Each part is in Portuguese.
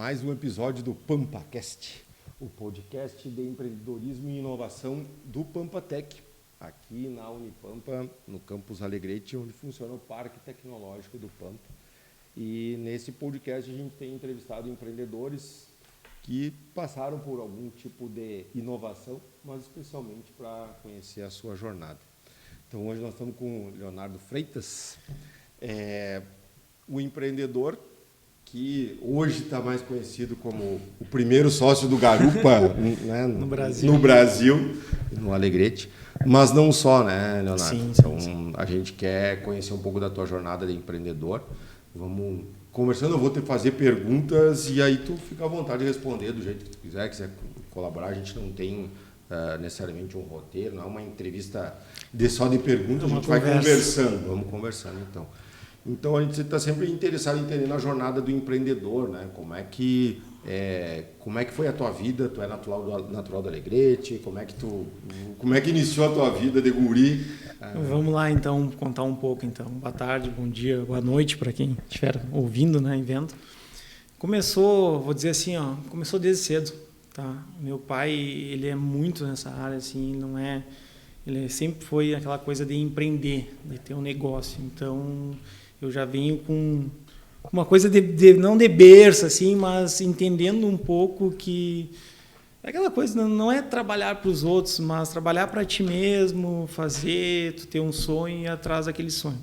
mais um episódio do PampaCast, o podcast de empreendedorismo e inovação do PampaTec, aqui na Unipampa, no campus Alegrete, onde funciona o Parque Tecnológico do Pampa. E nesse podcast a gente tem entrevistado empreendedores que passaram por algum tipo de inovação, mas especialmente para conhecer a sua jornada. Então hoje nós estamos com o Leonardo Freitas, o empreendedor que hoje está mais conhecido como o primeiro sócio do Garupa, né, no Brasil, no Alegrete, mas não só, né, Leonardo? Sim, então a gente quer conhecer um pouco da tua jornada de empreendedor. Vamos conversando, eu vou te fazer perguntas e aí tu fica à vontade de responder do jeito que tu quiser colaborar. A gente não tem necessariamente um roteiro, não é uma entrevista só de perguntas, a gente vai conversando. Vamos conversando então. Então a gente está sempre interessado em entender na jornada do empreendedor, né? Como é que foi a tua vida? Tu é natural do Alegrete? Como é que iniciou a tua vida de guri? Vamos lá então contar um pouco então. Boa tarde, bom dia, boa noite para quem estiver ouvindo, né, e vendo. Começou, vou dizer assim, começou desde cedo, tá? Meu pai, ele é muito nessa área assim, ele sempre foi aquela coisa de empreender, de ter um negócio. Então eu já venho com uma coisa não de berço, assim, mas entendendo um pouco que aquela coisa não é trabalhar para os outros, mas trabalhar para ti mesmo, tu ter um sonho e ir atrás daquele sonho.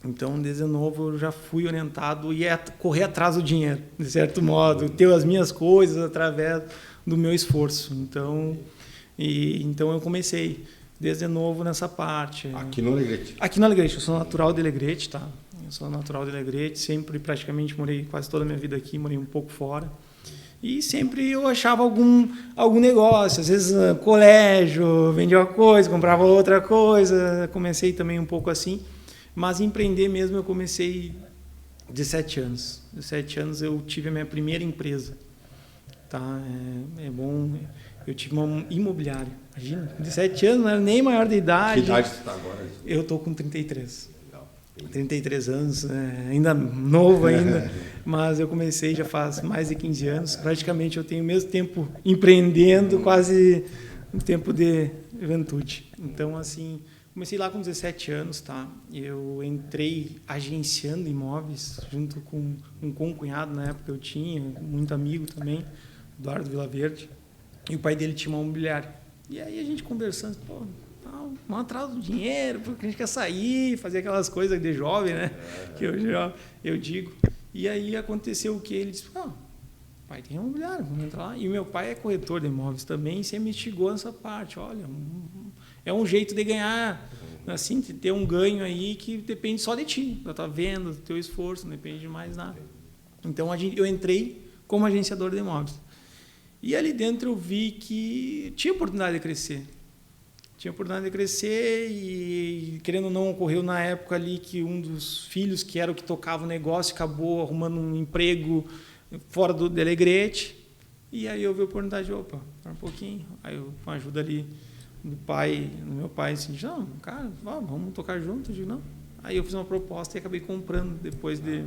Então, desde novo, eu já fui orientado e correr atrás do dinheiro, de certo modo, ter as minhas coisas através do meu esforço. Então eu comecei desde novo nessa parte. Aqui no Alegrete? Aqui no Alegrete, eu sou natural de Alegrete, tá? Eu sou natural de Alegrete, sempre praticamente morei quase toda a minha vida aqui, morei um pouco fora. E sempre eu achava algum negócio, às vezes colégio, vendia uma coisa, comprava outra coisa, comecei também um pouco assim. Mas empreender mesmo eu comecei de 7 anos. De 7 anos eu tive a minha primeira empresa. Tá? É bom, eu tive uma imobiliária. Imagina, de 7 anos, não era nem maior de idade. Que idade você está agora? Eu estou com 33. 33 anos, ainda novo ainda, mas eu comecei já faz mais de 15 anos. Praticamente eu tenho o mesmo tempo empreendendo, quase um tempo de juventude. Então, assim, comecei lá com 17 anos, tá? Eu entrei agenciando imóveis junto com um concunhado na época eu tinha, muito amigo também, Eduardo Vilaverde, e o pai dele tinha uma imobiliária. E aí a gente conversando, vamos atrás do dinheiro, porque a gente quer sair, fazer aquelas coisas de jovem, né? Que eu digo. E aí aconteceu o que? Ele disse, pai tem imobiliário, vamos entrar lá. E o meu pai é corretor de imóveis também, e sempre me instigou nessa parte. Olha, é um jeito de ganhar, assim, de ter um ganho aí que depende só de ti, da tua venda, do teu esforço, não depende de mais nada. Então eu entrei como agenciador de imóveis. E ali dentro eu vi que tinha oportunidade de crescer. E, querendo ou não, ocorreu na época ali que um dos filhos, que era o que tocava o negócio, acabou arrumando um emprego fora do Alegrete. E aí eu vi a oportunidade para um pouquinho. Aí eu, com a ajuda ali do meu pai, assim, não, cara, vamos tocar junto. Eu digo, não. Aí eu fiz uma proposta e acabei comprando. Depois de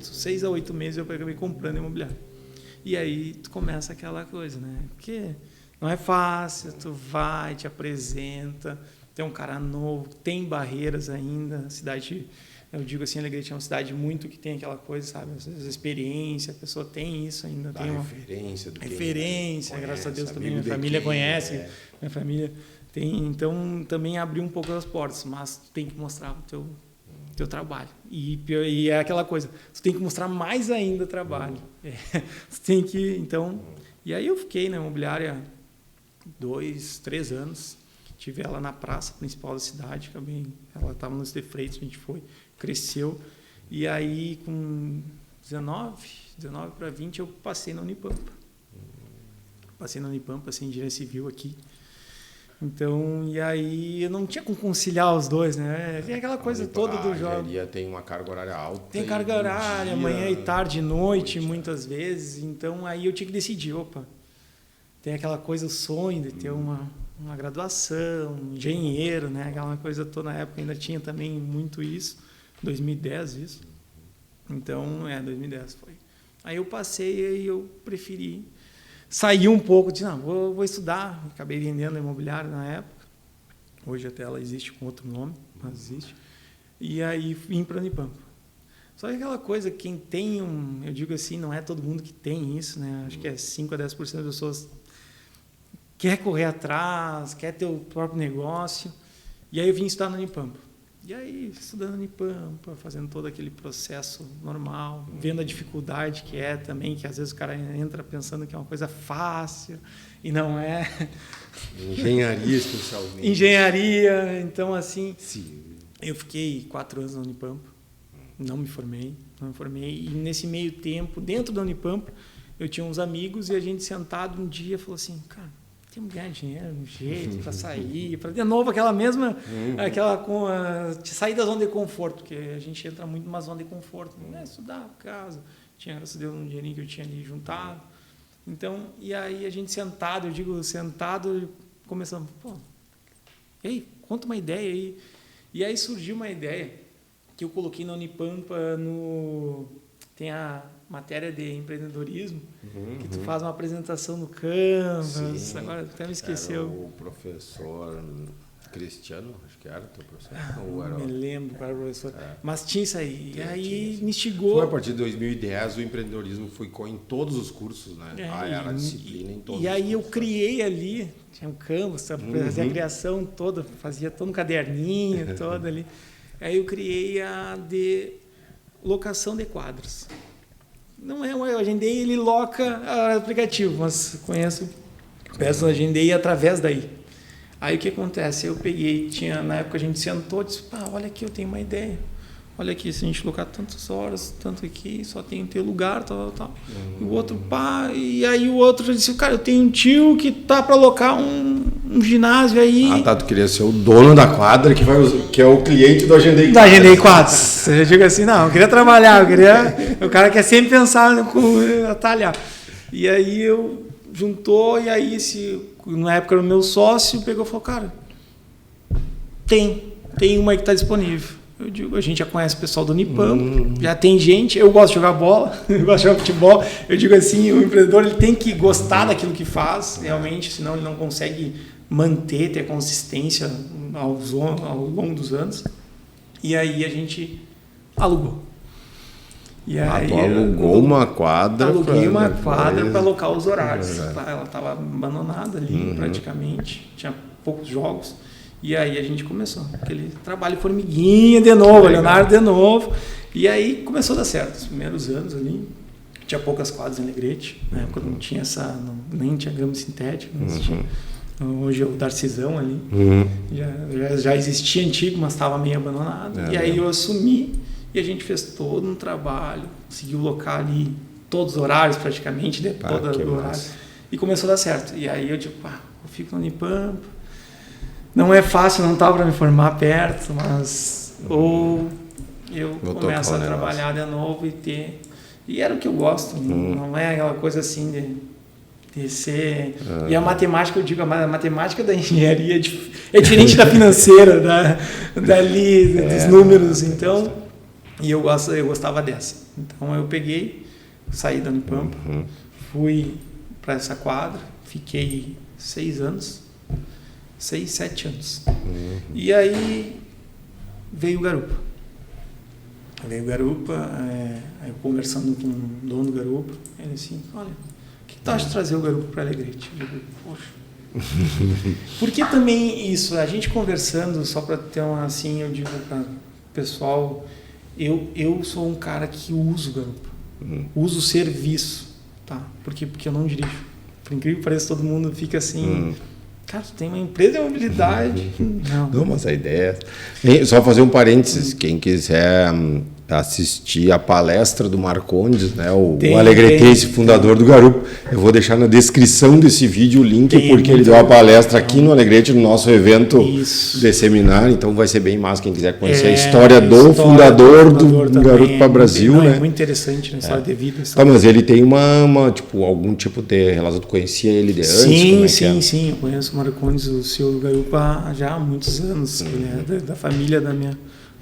6 a 8 meses, eu acabei comprando imobiliário. E aí tu começa aquela coisa, né? Porque não é fácil, tu vai, te apresenta, tem um cara novo, tem barreiras ainda, a cidade, eu digo assim, Alegrete é uma cidade muito que tem aquela coisa, sabe, às vezes experiência, a pessoa tem isso ainda, tem uma referência, graças a Deus também minha família conhece, minha família tem, então também abriu um pouco as portas, mas tu tem que mostrar o teu trabalho, e é aquela coisa, tu tem que mostrar mais ainda o trabalho, tu tem que, então, e aí eu fiquei na imobiliária 2, 3 anos, tive ela na praça principal da cidade, ela estava nos de Freitas, a gente foi, cresceu, e aí com 19 para 20 eu passei na Unipampa, assim, engenharia civil aqui. Então, e aí eu não tinha como conciliar os dois, né? Tem aquela coisa toda do jovem. A tem uma carga horária alta. Tem carga horária, manhã e tarde, noite, muitas vezes. Então, aí eu tinha que decidir, tem aquela coisa, o sonho de ter uma graduação, engenheiro, né? Aquela coisa toda, na época ainda tinha também muito isso. 2010 isso. Então, 2010 foi. Aí eu passei e eu preferi sair um pouco, disse, não, vou estudar. Acabei vendendo a imobiliária na época. Hoje até ela existe com outro nome, mas existe. E aí vim para Unipampa. Só que aquela coisa, quem tem eu digo assim, não é todo mundo que tem isso, né? Acho que é 5 a 10% das pessoas quer correr atrás, quer ter o próprio negócio. E aí eu vim estudar na Unipampa. E aí, estudando na Unipampa, fazendo todo aquele processo normal, vendo a dificuldade que é também, que às vezes o cara entra pensando que é uma coisa fácil e não é. Engenharia, especialmente. Engenharia, então assim... Sim. Eu fiquei 4 anos na Unipampa, não me formei. E nesse meio tempo, dentro da Unipampa, eu tinha uns amigos e a gente sentado um dia falou assim, cara, temos que ganhar dinheiro, um jeito para sair, para de novo aquela mesma, sair da zona de conforto, porque a gente entra muito numa zona de conforto, né? Estudar, casa, tinha, graças a Deus, um dinheirinho que eu tinha ali juntado. Então, e aí a gente sentado, começamos, pô, ei, conta uma ideia aí. E aí surgiu uma ideia que eu coloquei na Unipampa, tem a matéria de empreendedorismo, que tu faz uma apresentação no Canvas. Sim, agora até me esqueceu. Era o professor Cristiano, acho que era o teu professor. Não me lembro qual era o professor. Mas tinha isso aí. E aí tinha, me instigou. Foi a partir de 2010 o empreendedorismo foi em todos os cursos, né? Era a disciplina em todos os cursos. E aí eu criei ali, tinha um Canvas, fazia a criação toda, fazia todo um caderninho, todo ali. Aí eu criei a de locação de quadros. Não é o Agendei, ele loca aplicativo, mas peço o Agendei através daí. Aí o que acontece? Eu peguei, na época a gente sentou e disse, olha aqui, eu tenho uma ideia. Olha aqui, se a gente locar tantas horas, tanto aqui, só tem que ter lugar, tal. E o outro, e aí o outro disse, cara, eu tenho um tio que tá para locar um ginásio aí. Tu queria ser o dono da quadra, que é o cliente do Agendei Quadros. Da Agendei Quadros. Eu digo assim, não, eu queria trabalhar, o cara quer sempre pensar no atalhar. E aí juntou, e aí na época era o meu sócio, pegou e falou, cara, tem uma aí que está disponível. Eu digo, a gente já conhece o pessoal do Unipampa, já tem gente, eu gosto de jogar bola, eu gosto de jogar futebol. Eu digo assim, o empreendedor ele tem que gostar daquilo que faz, realmente, senão ele não consegue ter consistência ao longo dos anos. E aí a gente alugou. E aí, tu alugou uma quadra? Aluguei uma quadra para alocar os horários. Ela estava abandonada ali, praticamente, tinha poucos jogos. E aí a gente começou, aquele trabalho formiguinha de novo, Leonardo de novo. E aí começou a dar certo. Os primeiros anos ali, tinha poucas quadras em Alegrete. Na época não tinha nem tinha grama sintética, não existia. Hoje é o Darcizão ali. Já existia antigo, mas estava meio abandonado. E aí eu assumi e a gente fez todo um trabalho, conseguiu locar ali todos os horários praticamente, todo o horário. E começou a dar certo. E aí eu digo, eu fico no Unipampa. Não é fácil, não estava para me formar perto, mas ou eu começo a trabalhar de novo e era o que eu gosto, não é aquela coisa assim de ser... E a matemática, eu digo, a matemática da engenharia é diferente da financeira, dos números, então, e eu gostava dessa. Então eu saí da Unipampa, fui para essa quadra, fiquei 6 anos, 6, 7 anos. E aí veio o Garupa. Aí eu conversando com o dono do Garupa, ele assim, olha, o que tu acha de trazer o Garupa para Alegrete? Eu digo, poxa. Porque também isso, a gente conversando, só para ter assim, eu digo para o pessoal, eu sou um cara que uso o Garupa, uso o serviço, tá? Porque eu não dirijo. Por incrível que pareça, todo mundo fica assim... Cara, tu tem uma empresa de mobilidade. Não, mas a ideia é... Só fazer um parênteses, quem quiser assistir a palestra do Marcondes, né, o alegretense fundador do Garupa, eu vou deixar na descrição desse vídeo o link, porque ele deu uma palestra aqui no Alegrete, no nosso evento de seminário, então vai ser bem massa quem quiser conhecer a história do fundador do Garupa Brasil. Não, né? É muito interessante, né? História de vida. Mas ele tem algum tipo de relação, tu conhecia ele de antes? Sim, eu conheço o Marcondes, o CEO do Garupa, já há muitos anos, ele é da família da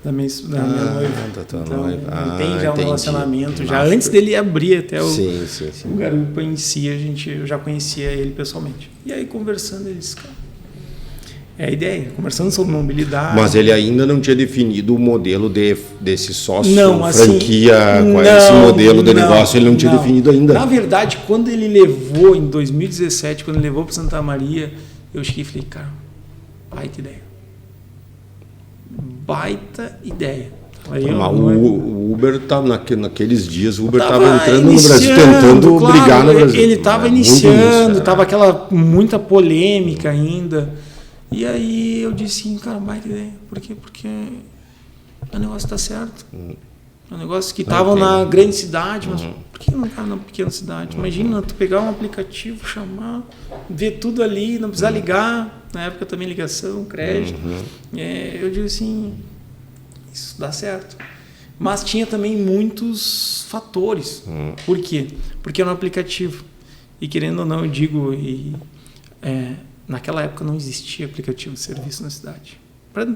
da minha noiva. Da tua Então, noiva. tem já um entendi. relacionamento. Já Nossa. antes dele abrir até o Sim. garupa em si, eu já conhecia ele pessoalmente. E aí, conversando, ele disse, cara, é a ideia. Conversando sobre mobilidade. Mas ele ainda não tinha definido o modelo desse sócio, não, assim, franquia, qual é esse modelo de negócio, ele não tinha definido ainda. Na verdade, quando ele levou, em 2017, quando ele levou para Santa Maria, eu cheguei e falei, cara, baita ideia. Baita ideia. Mas o Uber naqueles dias, o Uber estava Tava entrando no Brasil, tentando claro, brigar no Brasil. Ele estava iniciando, estava aquela muita polêmica ainda. E aí eu disse assim, cara, baita ideia. Por quê? Porque o negócio está certo. É um negócio que estava na grande cidade, mas por que não está na pequena cidade? Imagina tu pegar um aplicativo, chamar, ver tudo ali, não precisar ligar. Na época também ligação, crédito. Eu digo assim, isso dá certo. Mas tinha também muitos fatores. Por quê? Porque era um aplicativo. E querendo ou não, eu digo, naquela época não existia aplicativo de serviço na cidade.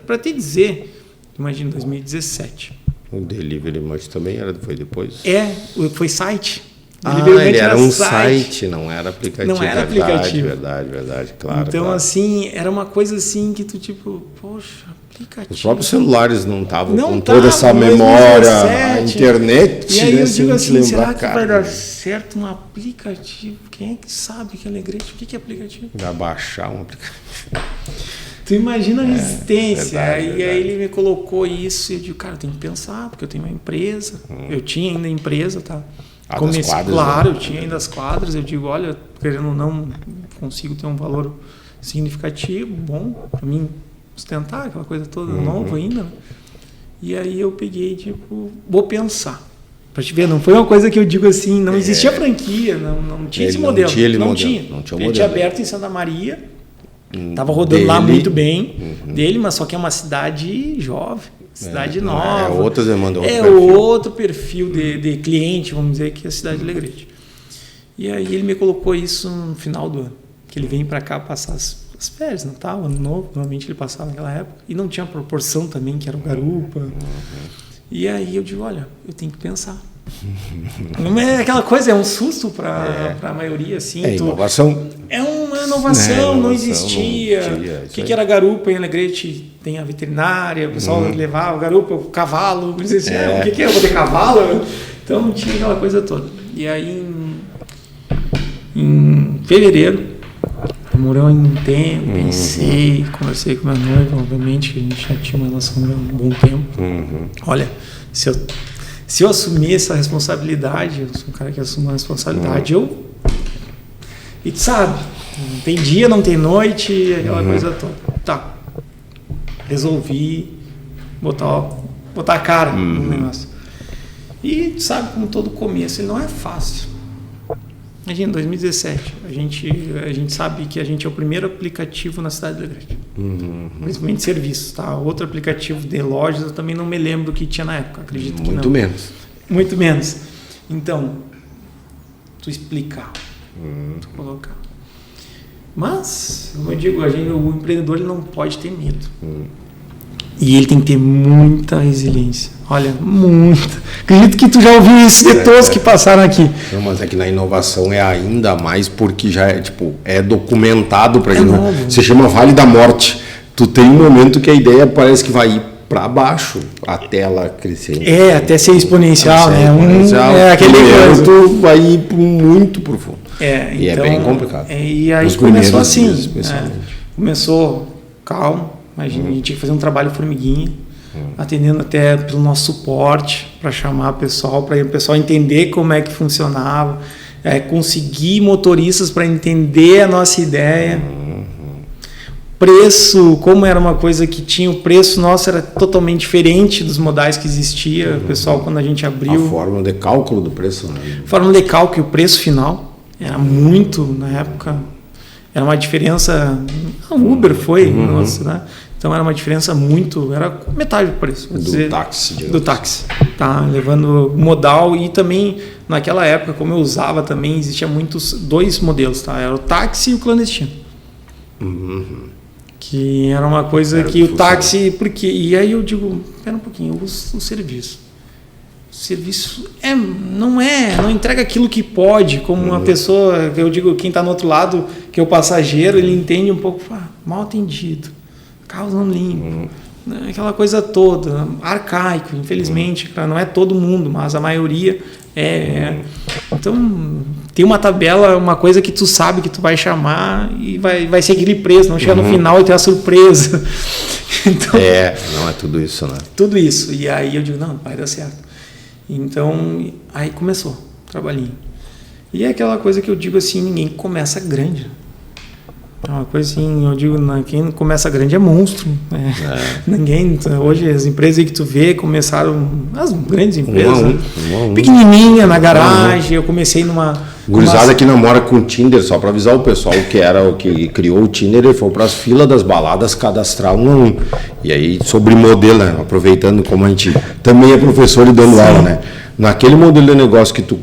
Para te dizer, imagina 2017. O Delivery Munch também foi depois? Foi site. Ele era um site, não era aplicativo. Não era aplicativo. Verdade, claro. Então, claro. assim, era uma coisa assim que tu, tipo, poxa, aplicativo. Os próprios celulares não estavam com tava, toda essa memória, 2017. a internet. E aí eu digo assim, será que cara, vai dar certo um aplicativo? Quem é que sabe que é Alegrete? O que é aplicativo? Vai baixar um aplicativo. Tu imagina a resistência. Verdade. Aí ele me colocou isso e eu digo, cara, eu tenho que pensar, porque eu tenho uma empresa. Eu tinha ainda empresa, tá? Das quadras, claro, né? eu tinha ainda as quadras. Eu digo, olha, querendo ou não, consigo ter um valor significativo, bom, para mim sustentar aquela coisa toda nova ainda. Né? E aí eu peguei, tipo, vou pensar. Pra te ver, não foi uma coisa que eu digo assim, não existia franquia, não tinha esse modelo. Não tinha. Ele tinha aberto em Santa Maria, estava rodando lá muito bem dele, mas só que é uma cidade jovem, cidade nova. É outra demanda, outro perfil de cliente, vamos dizer, que é a cidade de Alegrete. E aí ele me colocou isso no final do ano, que ele vem para cá passar as férias, Natal, Ano Novo, normalmente ele passava naquela época, e não tinha proporção também, que era o garupa. E aí eu digo, olha, eu tenho que pensar. Não é aquela coisa, é um susto para a maioria, assim. Inovação. É uma inovação, não existia. O que era garupa em Alegrete? Tem a veterinária, o pessoal levava garupa, o cavalo, o que é? Vou ter cavalo? Então não tinha aquela coisa toda. E aí em fevereiro, demorou um tempo, pensei, conversei com minha noiva, obviamente, que a gente já tinha uma relação há um bom tempo. Olha, se eu assumir essa responsabilidade, eu sou um cara que assume a responsabilidade, e tu sabe, não tem dia, não tem noite, aquela coisa toda. Tá, resolvi botar a cara no negócio. E tu sabe, como todo começo, ele não é fácil. Imagina, 2017, a gente sabe que a gente é o primeiro aplicativo na cidade de Alegrete. Principalmente de serviços, tá? Outro aplicativo de lojas eu também não me lembro do que tinha na época, acredito que não. Muito menos. Então, tu explicar, tu colocar. Mas, como eu digo, o empreendedor ele não pode ter medo. E ele tem que ter muita resiliência. Olha, muita. Acredito que tu já ouviu isso de todos que passaram aqui. Não, mas é que na inovação é ainda mais porque já é documentado para gente. Você chama Vale da Morte. Tu tem um momento que a ideia parece que vai ir para baixo até ela crescer. Até ser exponencial, né? Aquele momento vai ir muito profundo. E então, é bem complicado. E aí começou assim. Começou calmo. A gente tinha que fazer um trabalho formiguinha, atendendo até pelo nosso suporte, para chamar o pessoal, para o pessoal entender como é que funcionava, conseguir motoristas para entender a nossa ideia. Preço, como era uma coisa que tinha, o preço nosso era totalmente diferente dos modais que existia. O pessoal, quando a gente abriu... A fórmula de cálculo do preço, né? Fórmula de cálculo e o preço final era muito, na época, era uma diferença... O Uber foi, nossa, né? Então era uma diferença muito... Era metade do preço. Do táxi. Tá? Levando modal e também, naquela época, como eu usava também, existia dois modelos, tá? Era o táxi e o clandestino. Que era uma coisa que o táxi... E aí eu digo, espera um pouquinho, o serviço. O serviço não entrega aquilo que pode, como uma pessoa, eu digo, quem está no outro lado, que é o passageiro, ele entende um pouco, mal atendido, carro não limpo, aquela coisa toda, arcaico, infelizmente, não é todo mundo, mas a maioria Então, tem uma tabela, uma coisa que tu sabe que tu vai chamar e vai ser aquele preço, não chega no final e tem a surpresa. Então, não é tudo isso, né? Tudo isso. E aí eu digo, não, vai dar certo. Então, aí começou o trabalhinho. E é aquela coisa que eu digo assim, ninguém começa grande. É uma coisa assim, eu digo, quem começa grande é monstro. Ninguém, hoje as empresas aí que tu vê começaram, as grandes empresas, pequenininha na garagem, eu comecei numa... Gurizada que namora com o Tinder, só para avisar o pessoal que era o que criou o Tinder, ele foi para as filas das baladas cadastrar um a um. E aí, sobre modelo, né? Aproveitando como a gente também é professor e dando aula, né? Naquele modelo de negócio que tu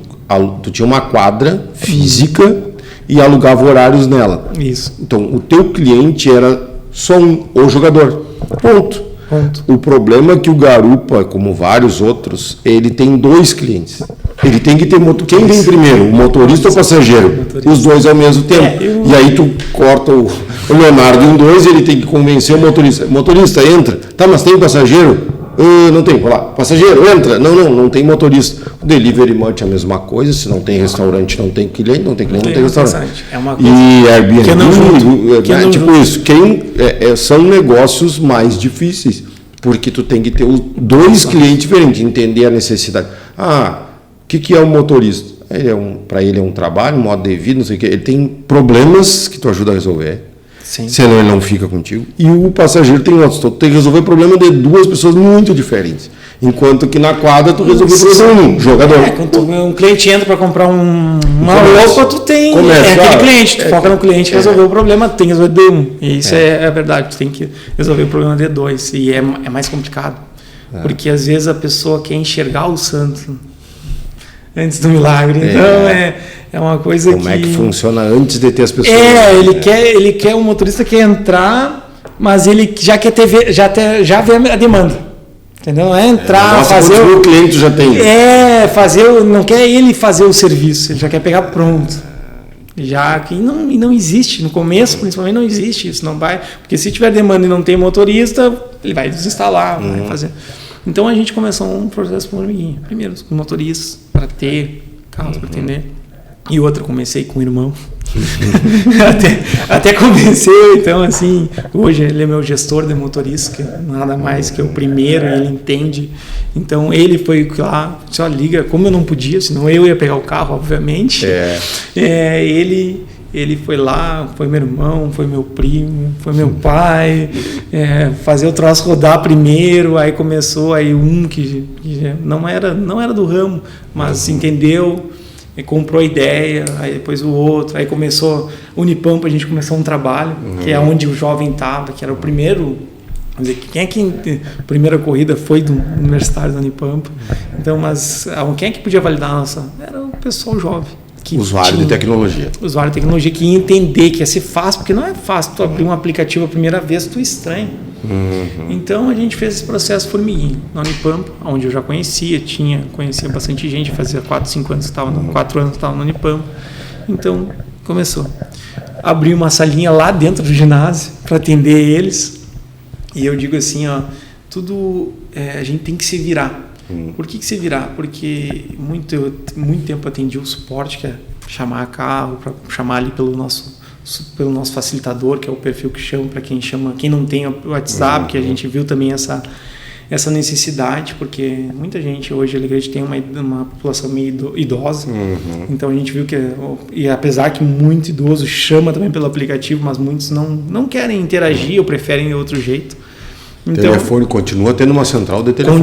tinha uma quadra física e alugava horários nela. Isso. Então, o teu cliente era só o jogador. Ponto. O problema é que o garupa, como vários outros, ele tem 2 clientes. Ele tem que ter quem vem primeiro, o motorista ou o passageiro? Os dois ao mesmo tempo. E aí tu corta o Leonardo em 2, ele tem que convencer o motorista. Motorista, entra. Tá, mas tem passageiro? Não tem. Vai lá. Passageiro, entra. Não tem motorista. O delivery munch é a mesma coisa. Se não tem restaurante, não tem cliente. Não tem cliente, não tem restaurante. É uma coisa e Airbnb, tipo isso. São negócios mais difíceis. Porque tu tem que ter os 2 clientes diferentes, entender a necessidade. O que é um motorista? Para ele é um trabalho, um modo de vida, não sei o quê. Ele tem problemas que tu ajuda a resolver. Sim. Senão ele não fica contigo. E o passageiro tem outros. Tu tem que resolver o problema de 2 pessoas muito diferentes. Enquanto que na quadra tu resolve o problema de um jogador. Quando um cliente entra para comprar uma roupa, tu tem aquele cliente. Tu foca no cliente, resolver o problema, tu tem que resolver de um. E isso é verdade, tu tem que resolver o problema de 2. E é mais complicado. Porque às vezes a pessoa quer enxergar o santo antes do milagre. Então é uma coisa Como é que funciona antes de ter as pessoas? Ele quer um motorista que quer entrar, mas ele já quer já vê a demanda. Entendeu? Não é entrar, fazer o cliente já tem. Não quer ele fazer o serviço, ele já quer pegar pronto. Já que não existe, no começo principalmente não existe isso, não vai, porque se tiver demanda e não tem motorista, ele vai desinstalar, vai fazer. Então a gente começou um processo com formiguinha. Primeiro, com motoristas, para ter carros para atender. E outra, comecei com o irmão. até comecei, então assim, hoje ele é meu gestor de motorista, que nada mais que o primeiro, ele entende. Então ele foi lá, só liga, como eu não podia, senão eu ia pegar o carro, obviamente. Ele foi lá, foi meu irmão, foi meu primo, foi meu pai, fazer o troço rodar primeiro, aí começou aí que não era do ramo, mas entendeu, comprou a ideia, aí depois o outro, aí começou Unipampa, a gente começou um trabalho, que é onde o jovem estava, que era o primeiro, vamos dizer, a primeira corrida foi do universitário da Unipampa, então, mas quem é que podia validar a nossa? Era o pessoal jovem. Usuário de tecnologia. Usuário de tecnologia que ia entender que ia ser fácil, porque não é fácil tu abrir um aplicativo a primeira vez, tu estranha. Então a gente fez esse processo formiguinho na Unipampa, onde eu já conhecia bastante gente, fazia 4 anos que estava na Unipampa. Então começou. Abri uma salinha lá dentro do ginásio para atender eles. E eu digo assim, tudo a gente tem que se virar. Por que se virar? Porque muito tempo atendi o suporte, que é chamar carro, para chamar ali pelo nosso facilitador, que é o perfil que chama, para quem não tem o WhatsApp, que a gente viu também essa necessidade, porque muita gente hoje, a Alegrete tem uma população meio idosa, então a gente viu e apesar que muito idoso chama também pelo aplicativo, mas muitos não querem interagir ou preferem de outro jeito. Então, telefone, continua tendo uma central de telefone.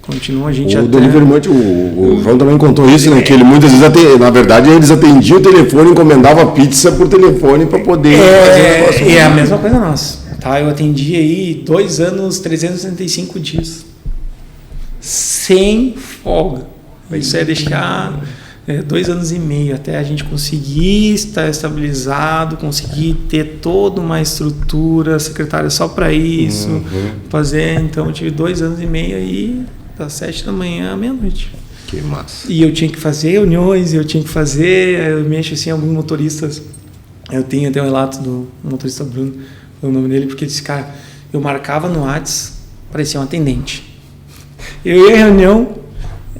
Continua, a gente o Delivery Munch, o João também contou isso, né? Que ele muitas vezes, na verdade, eles atendiam o telefone, encomendavam pizza por telefone para poder fazer o negócio. É a mesma coisa nossa. Tá? Eu atendi aí 2 anos, 365 dias. Sem folga. Isso é deixar 2 anos e meio até a gente conseguir estar estabilizado, conseguir ter toda uma estrutura, secretária só para isso, fazer. Então eu tive 2 anos e meio aí, das 7 da manhã à meia-noite. Que massa. E eu tinha que fazer reuniões, eu mexo assim, alguns motoristas. Eu tenho até um relato do motorista Bruno, o nome dele, porque ele disse, cara, eu marcava no Whats, parecia um atendente. Eu ia à reunião,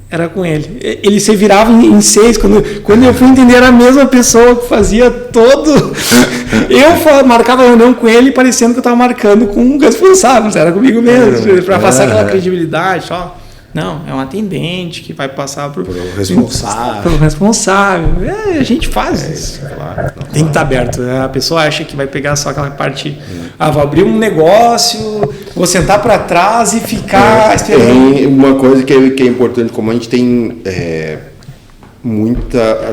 era com ele. Ele se virava em 6. Quando eu fui entender, era a mesma pessoa que fazia todo. Eu marcava a reunião com ele, parecendo que eu estava marcando com um responsável. Era comigo mesmo, para passar aquela credibilidade. Só. Não, é um atendente que vai passar para o responsável. Pelo responsável. A gente faz isso. Claro. Tem que estar aberto. A pessoa acha que vai pegar só aquela parte. Vou abrir um negócio, vou sentar para trás e ficar esperando. Tem uma coisa que é importante, como a gente tem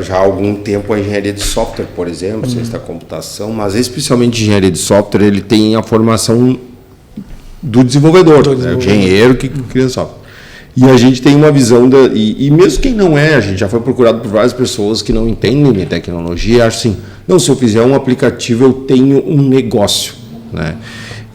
já há algum tempo a engenharia de software, por exemplo, ciência da computação, mas especialmente engenharia de software, ele tem a formação do desenvolvedor, né? O engenheiro que cria software. E a gente tem uma visão, e mesmo quem não a gente já foi procurado por várias pessoas que não entendem de tecnologia e acham assim, não, se eu fizer um aplicativo eu tenho um negócio, né?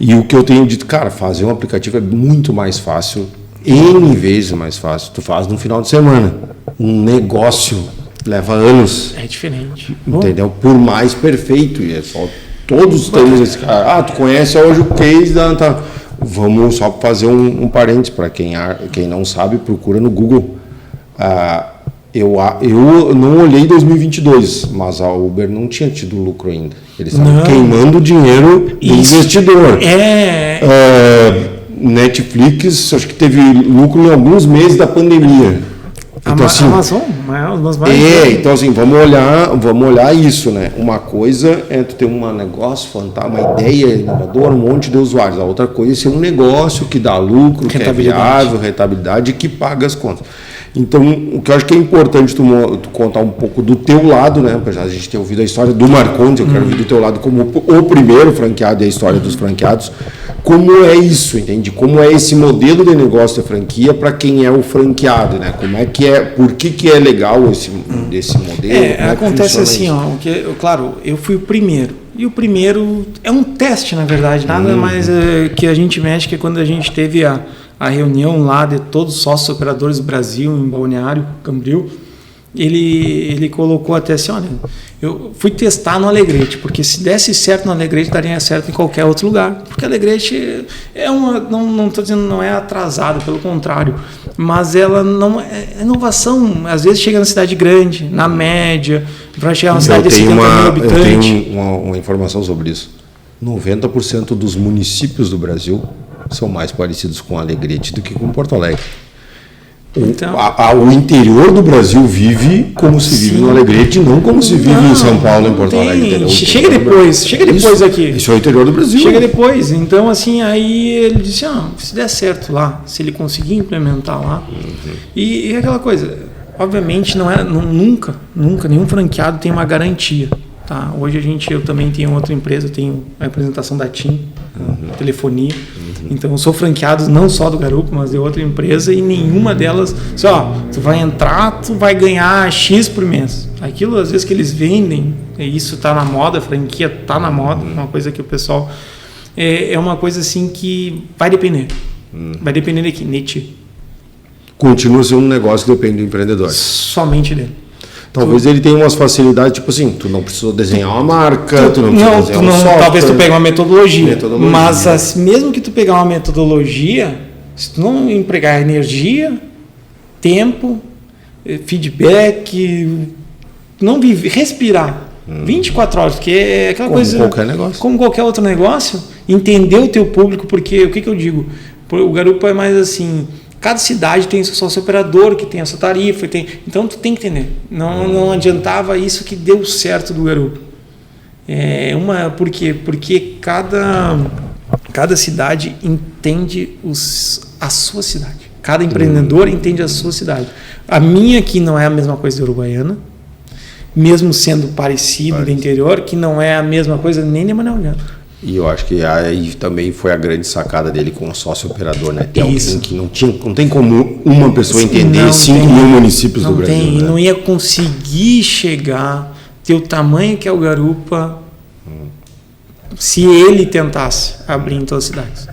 E o que eu tenho dito, cara, fazer um aplicativo é muito mais fácil, N vezes mais fácil, tu faz no final de semana. Um negócio leva anos. É diferente. Entendeu? Por mais perfeito, e é só, todos temos esse cara, tu conhece hoje o case da... Tá. Vamos só fazer um parênteses para quem não sabe, procura no Google. Eu não olhei 2022, mas a Uber não tinha tido lucro ainda. Eles estavam queimando o dinheiro do investidor. Netflix, acho que teve lucro em alguns meses da pandemia. Então, assim, Amazon, então assim, vamos olhar isso, né? Uma coisa é tu ter um negócio fantástico, uma ideia inovadora, um monte de usuários. A outra coisa é ser um negócio que dá lucro, que é viável, rentabilidade e que paga as contas. Então, o que eu acho que é importante tu contar um pouco do teu lado, né? Apesar de a gente ter ouvido a história do Marcondes, eu quero ouvir do teu lado como o primeiro franqueado e a história dos franqueados. Como é isso, entende? Como é esse modelo de negócio da franquia para quem é o franqueado, né? Como é que é, por que é legal esse modelo? Acontece assim, claro, eu fui o primeiro. E o primeiro é um teste, na verdade, nada mais que a gente mexe, que é quando a gente teve a reunião lá de todos os sócios operadores do Brasil, em Balneário Camboriú. Ele colocou até assim, olha, eu fui testar no Alegrete, porque se desse certo no Alegrete, daria certo em qualquer outro lugar. Porque Alegrete não estou dizendo não é atrasado, pelo contrário, mas ela não é inovação. Às vezes chega na cidade grande, na média, para chegar na cidade de 50 mil habitantes. Eu tenho uma informação sobre isso. 90% dos municípios do Brasil são mais parecidos com Alegrete do que com Porto Alegre. Então, o interior do Brasil vive como se vive no Alegrete, não como se vive em São Paulo, em Porto Alegre. Entendeu? Chega depois aqui. Isso é o interior do Brasil. Chega depois. Então, assim, aí ele disse, se der certo lá, se ele conseguir implementar lá. E aquela coisa, obviamente, nunca nenhum franqueado tem uma garantia. Tá? Hoje eu também tenho outra empresa, eu tenho a representação da TIM, telefonia. Então eu sou franqueado não só do Garupa, mas de outra empresa, e nenhuma delas, tu vai entrar, tu vai ganhar X por mês. Aquilo às vezes que eles vendem, isso está na moda, a franquia está na moda, uma coisa que o pessoal é uma coisa assim que vai depender. Vai depender de ti. Continua sendo um negócio que depende do empreendedor. Somente dele. Talvez ele tenha umas facilidades, tipo assim, tu não precisou desenhar uma marca, tu não precisou desenhar um software. Talvez tu pegue uma metodologia. Mas mesmo que tu pegar uma metodologia, se tu não empregar energia, tempo, feedback, não respirar 24 horas, porque é aquela coisa... Como qualquer negócio. Como qualquer outro negócio, entender o teu público, porque o que eu digo? O Garupa é mais assim... Cada cidade tem seu sócio operador, que tem a sua tarifa. Então, tu tem que entender. Não adiantava isso que deu certo do Garupa. Por quê? Porque cada cidade entende a sua cidade. Cada empreendedor entende a sua cidade. A minha aqui não é a mesma coisa da Uruguaiana, mesmo sendo parecido do interior, que não é a mesma coisa nem de Manaus. E eu acho que aí também foi a grande sacada dele com o sócio operador, né? Tem alguém que não tem como uma pessoa entender 5 mil municípios do Brasil. Tem, né? Não ia conseguir chegar, ter o tamanho que é o Garupa, se ele tentasse abrir em todas as cidades.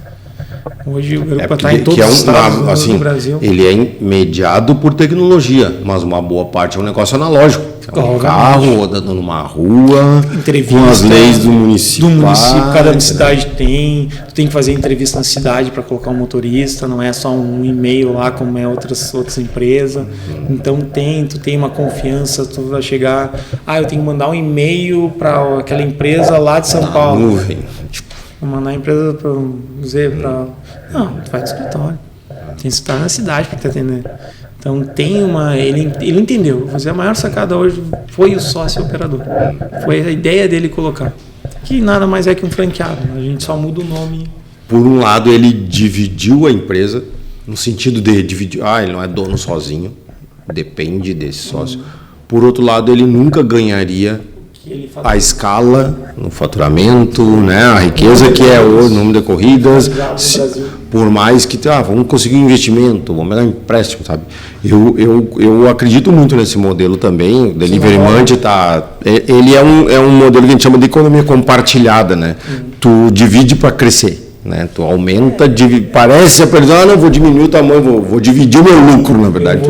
Hoje o Garupa está em todos os estados do Brasil. Ele é mediado por tecnologia, mas uma boa parte é um negócio analógico. Um carro rodando numa rua, com as leis do município. Cada cidade tem. Tu tem que fazer entrevista na cidade para colocar um motorista, não é só um e-mail lá como é outras empresas. Então tu tem uma confiança, tu vai chegar. Eu tenho que mandar um e-mail para aquela empresa lá de São Paulo. Nuvem. Vou mandar a empresa para dizer para. Não, tu vai no escritório. Tem que estar na cidade para te atender. Então tem uma. Ele entendeu. Vou fazer a maior sacada hoje foi o sócio operador. Foi a ideia dele colocar. Que nada mais é que um franqueado. A gente só muda o nome. Por um lado, ele dividiu a empresa, no sentido de dividir. Ele não é dono sozinho, depende desse sócio. Por outro lado, ele nunca ganharia a escala no faturamento, né? A riqueza que é o número de corridas. Por mais que vamos conseguir um investimento, vamos pegar um empréstimo, sabe? Eu acredito muito nesse modelo também. O Delivery Munch ele é um modelo que a gente chama de economia compartilhada, né? Tu divide para crescer, né? Tu aumenta, parece a pessoa, não vou diminuir o tamanho, vou dividir o meu lucro, na verdade.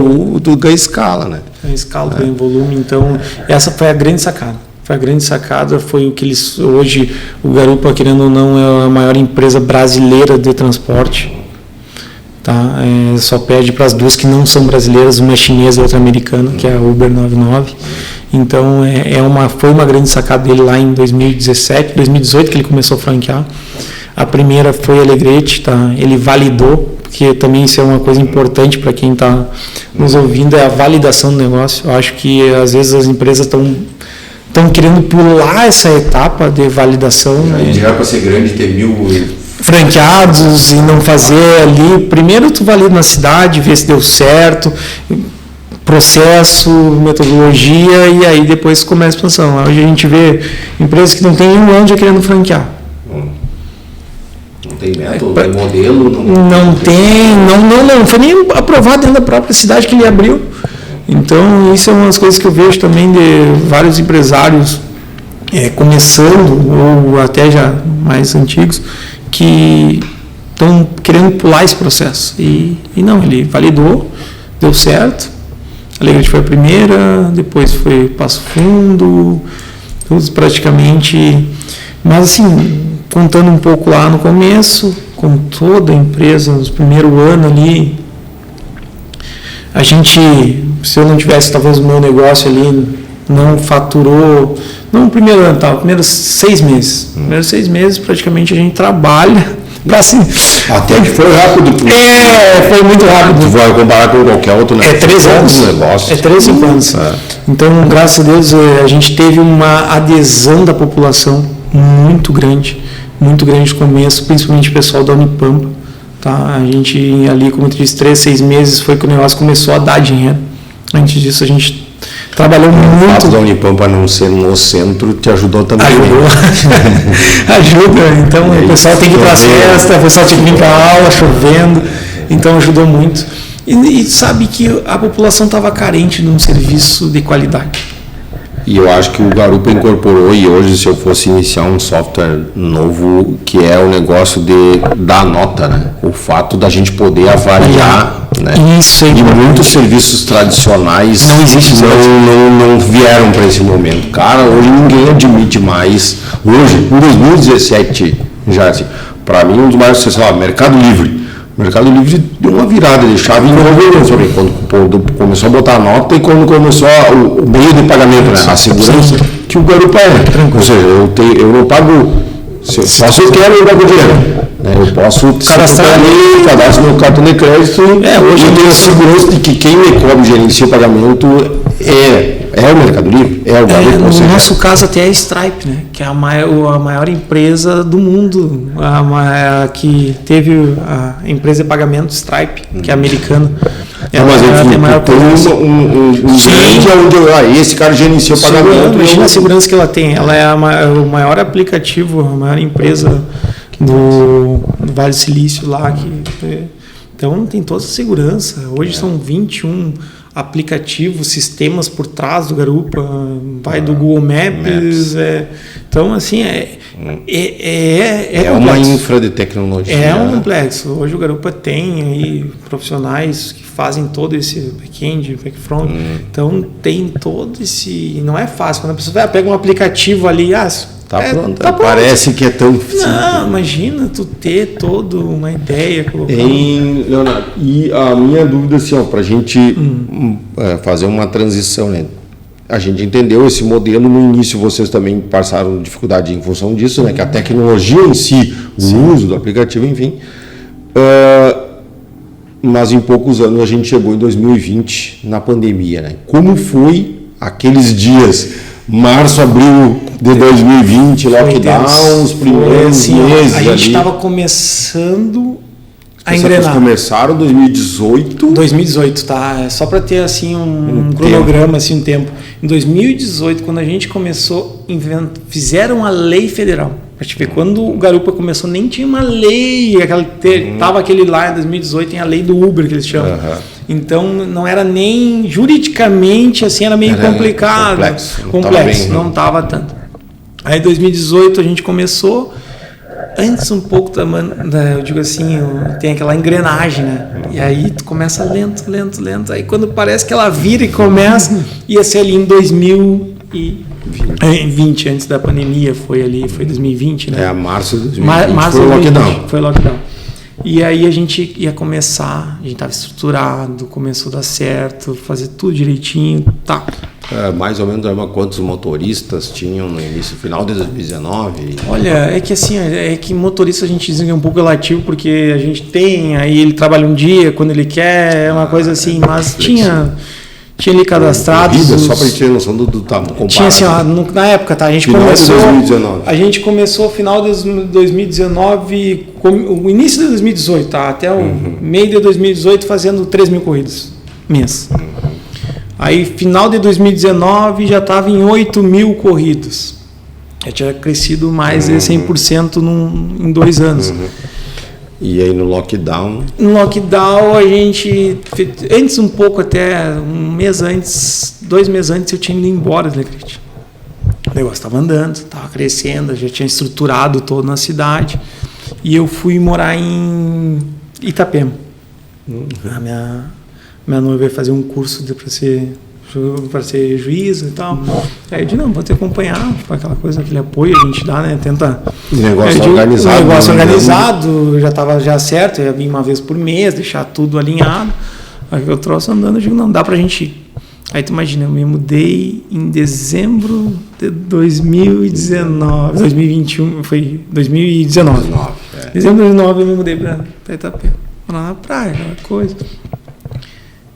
Tu ganha escala, né? Ganha escala, ganha volume. Então, essa foi a grande sacada. A grande sacada foi o que eles hoje, o Garupa, querendo ou não, é a maior empresa brasileira de transporte, tá? Só perde para as duas que não são brasileiras, uma é chinesa e outra americana, que é a Uber 99. Então foi uma grande sacada dele lá em 2017, 2018 que ele começou a franquear. A primeira foi a Alegrete, tá? Ele validou, porque também isso é uma coisa importante para quem está nos ouvindo, é a validação do negócio. Eu acho que às vezes as empresas estão querendo pular essa etapa de validação. Já para ser grande, ter 1000 franqueados e não fazer ali. Primeiro tu valida na cidade, vê se deu certo, processo, metodologia, e aí depois começa a expansão. Hoje a gente vê empresas que não tem um ano já querendo franquear. Não tem método, não tem modelo. Não foi nem aprovado dentro da própria cidade que ele abriu. Então, isso é uma das coisas que eu vejo também de vários empresários começando, ou até já mais antigos, que estão querendo pular esse processo. E não, ele validou, deu certo. A Alegrete foi a primeira, depois foi Passo Fundo, todos praticamente. Mas, assim, contando um pouco lá no começo, como toda empresa, no primeiro ano ali, a gente, se eu não tivesse talvez o meu negócio ali, não faturou, não no primeiro ano, primeiros 6 meses. Primeiros 6 meses praticamente a gente trabalha para assim. Até que foi rápido. Foi muito rápido. Tu vai comparar com qualquer outro negócio. 3 anos. Negócio. 3, 5 anos. Então, graças a Deus, a gente teve uma adesão da população muito grande no começo, principalmente o pessoal da Unipampa. Tá? A gente ali, como eu disse, 3, 6 meses foi que o negócio começou a dar dinheiro. Antes disso, a gente trabalhou muito. O fato da Unipampa não ser no centro te ajudou também. Ajuda. Então, o pessoal tem que ir para as festas, o pessoal tem que vir para a aula, chovendo. Então, ajudou muito. E sabe que a população estava carente de um serviço de qualidade. E eu acho que o Garupa incorporou, e hoje, se eu fosse iniciar um software novo, que é o negócio de dar nota, né? O fato da gente poder avaliar, né? Isso aí. E muitos serviços tradicionais não vieram para esse momento. Cara, hoje ninguém admite mais. Hoje, em 2017, já assim, para mim, um dos maiores, sei lá, Mercado Livre. O Mercado Livre deu uma virada de chave em novo, sabe? Quando começou a botar nota e quando começou o meio de pagamento, né? A segurança que o Garupa é. Ou seja, eu não pago. Se eu quero, eu pago dinheiro. Eu posso cadastrar ali, cadastro meu cartão de crédito. Hoje eu tenho a segurança de que quem me cobre gerencia o pagamento é o Mercado Livre, é o Garupa. No nosso caso até é a Stripe, né? Que é a maior empresa do mundo, que teve a empresa de pagamento Stripe, que é americana. Mas ela tem maior tem um onde esse cara gerencia o pagamento. Imagina a segurança que ela tem. Ela é o maior aplicativo, a maior empresa do Vale do Silício lá. Então tem toda a segurança. Hoje são 21 aplicativos, sistemas por trás do Garupa, vai do Google Maps. Então, assim, é uma infra de tecnologia. É um complexo. Hoje o Garupa tem aí profissionais que fazem todo esse back-end, back-front. Então, tem todo esse... Não é fácil. Quando a pessoa pega um aplicativo ali... Tá pronto. Parece que é tão simples. Não, imagina tu ter toda uma ideia. Leonardo, e a minha dúvida assim, para a gente fazer uma transição, né? A gente entendeu esse modelo, no início vocês também passaram dificuldade em função disso, né? Que a tecnologia em si, o uso do aplicativo, enfim. Mas em poucos anos a gente chegou em 2020, na pandemia, né? Como foi aqueles dias, março, abril de 2020, lockdown, os primeiros meses a gente estava começando a engrenar. Vocês começaram em 2018? 2018, tá? Só para ter assim um cronograma, assim, um tempo. Em 2018, quando a gente começou, fizeram a lei federal. Pra te ver, quando o Garupa começou, nem tinha uma lei. Tava aquele lá em 2018, tem a lei do Uber, que eles chamam. Então, não era nem juridicamente, assim, era meio complicado. Complexo, não estava tanto. Aí, em 2018, a gente começou. Antes um pouco eu digo assim, tem aquela engrenagem, né? E aí tu começa lento. Aí quando parece que ela vira e começa, ia ser ali em 2020, antes da pandemia, foi 2020, né? Março de 2020 foi lockdown. E aí a gente ia começar, a gente estava estruturado, começou a dar certo, fazer tudo direitinho, tá. Mais ou menos quantos motoristas tinham no início, final de 2019? Olha, é que assim, que motorista a gente diz que é um pouco relativo, porque a gente tem, aí ele trabalha um dia, quando ele quer, é uma coisa assim, mas tinha ali cadastrados. Só para a gente ter noção do tamanho. Tinha assim, na época, tá? A gente começou final de 2019, o início de 2018, tá? Até o meio de 2018 fazendo 3 mil corridas mês. Aí, final de 2019, já estava em 8 mil corridos. Já tinha crescido mais de 100% em 2 anos. E aí no lockdown? No lockdown, a gente... Antes um pouco, até 2 meses antes, eu tinha ido embora do Alegrete. O negócio estava andando, estava crescendo, já tinha estruturado todo na cidade. E eu fui morar em Itapema. A minha noiva ia fazer um curso para ser juiz e tal. Aí eu disse, vou te acompanhar, aquela coisa, aquele apoio a gente dá, né? Tenta... Negócio organizado. Já estava certo, eu ia vir uma vez por mês, deixar tudo alinhado. Aí eu trouxe andando, eu digo, não, dá pra gente ir. Aí tu imagina, eu me mudei em dezembro de 2019, 2021, foi 2019. Dezembro de 2019 eu me mudei para Itapema, lá na praia, aquela coisa.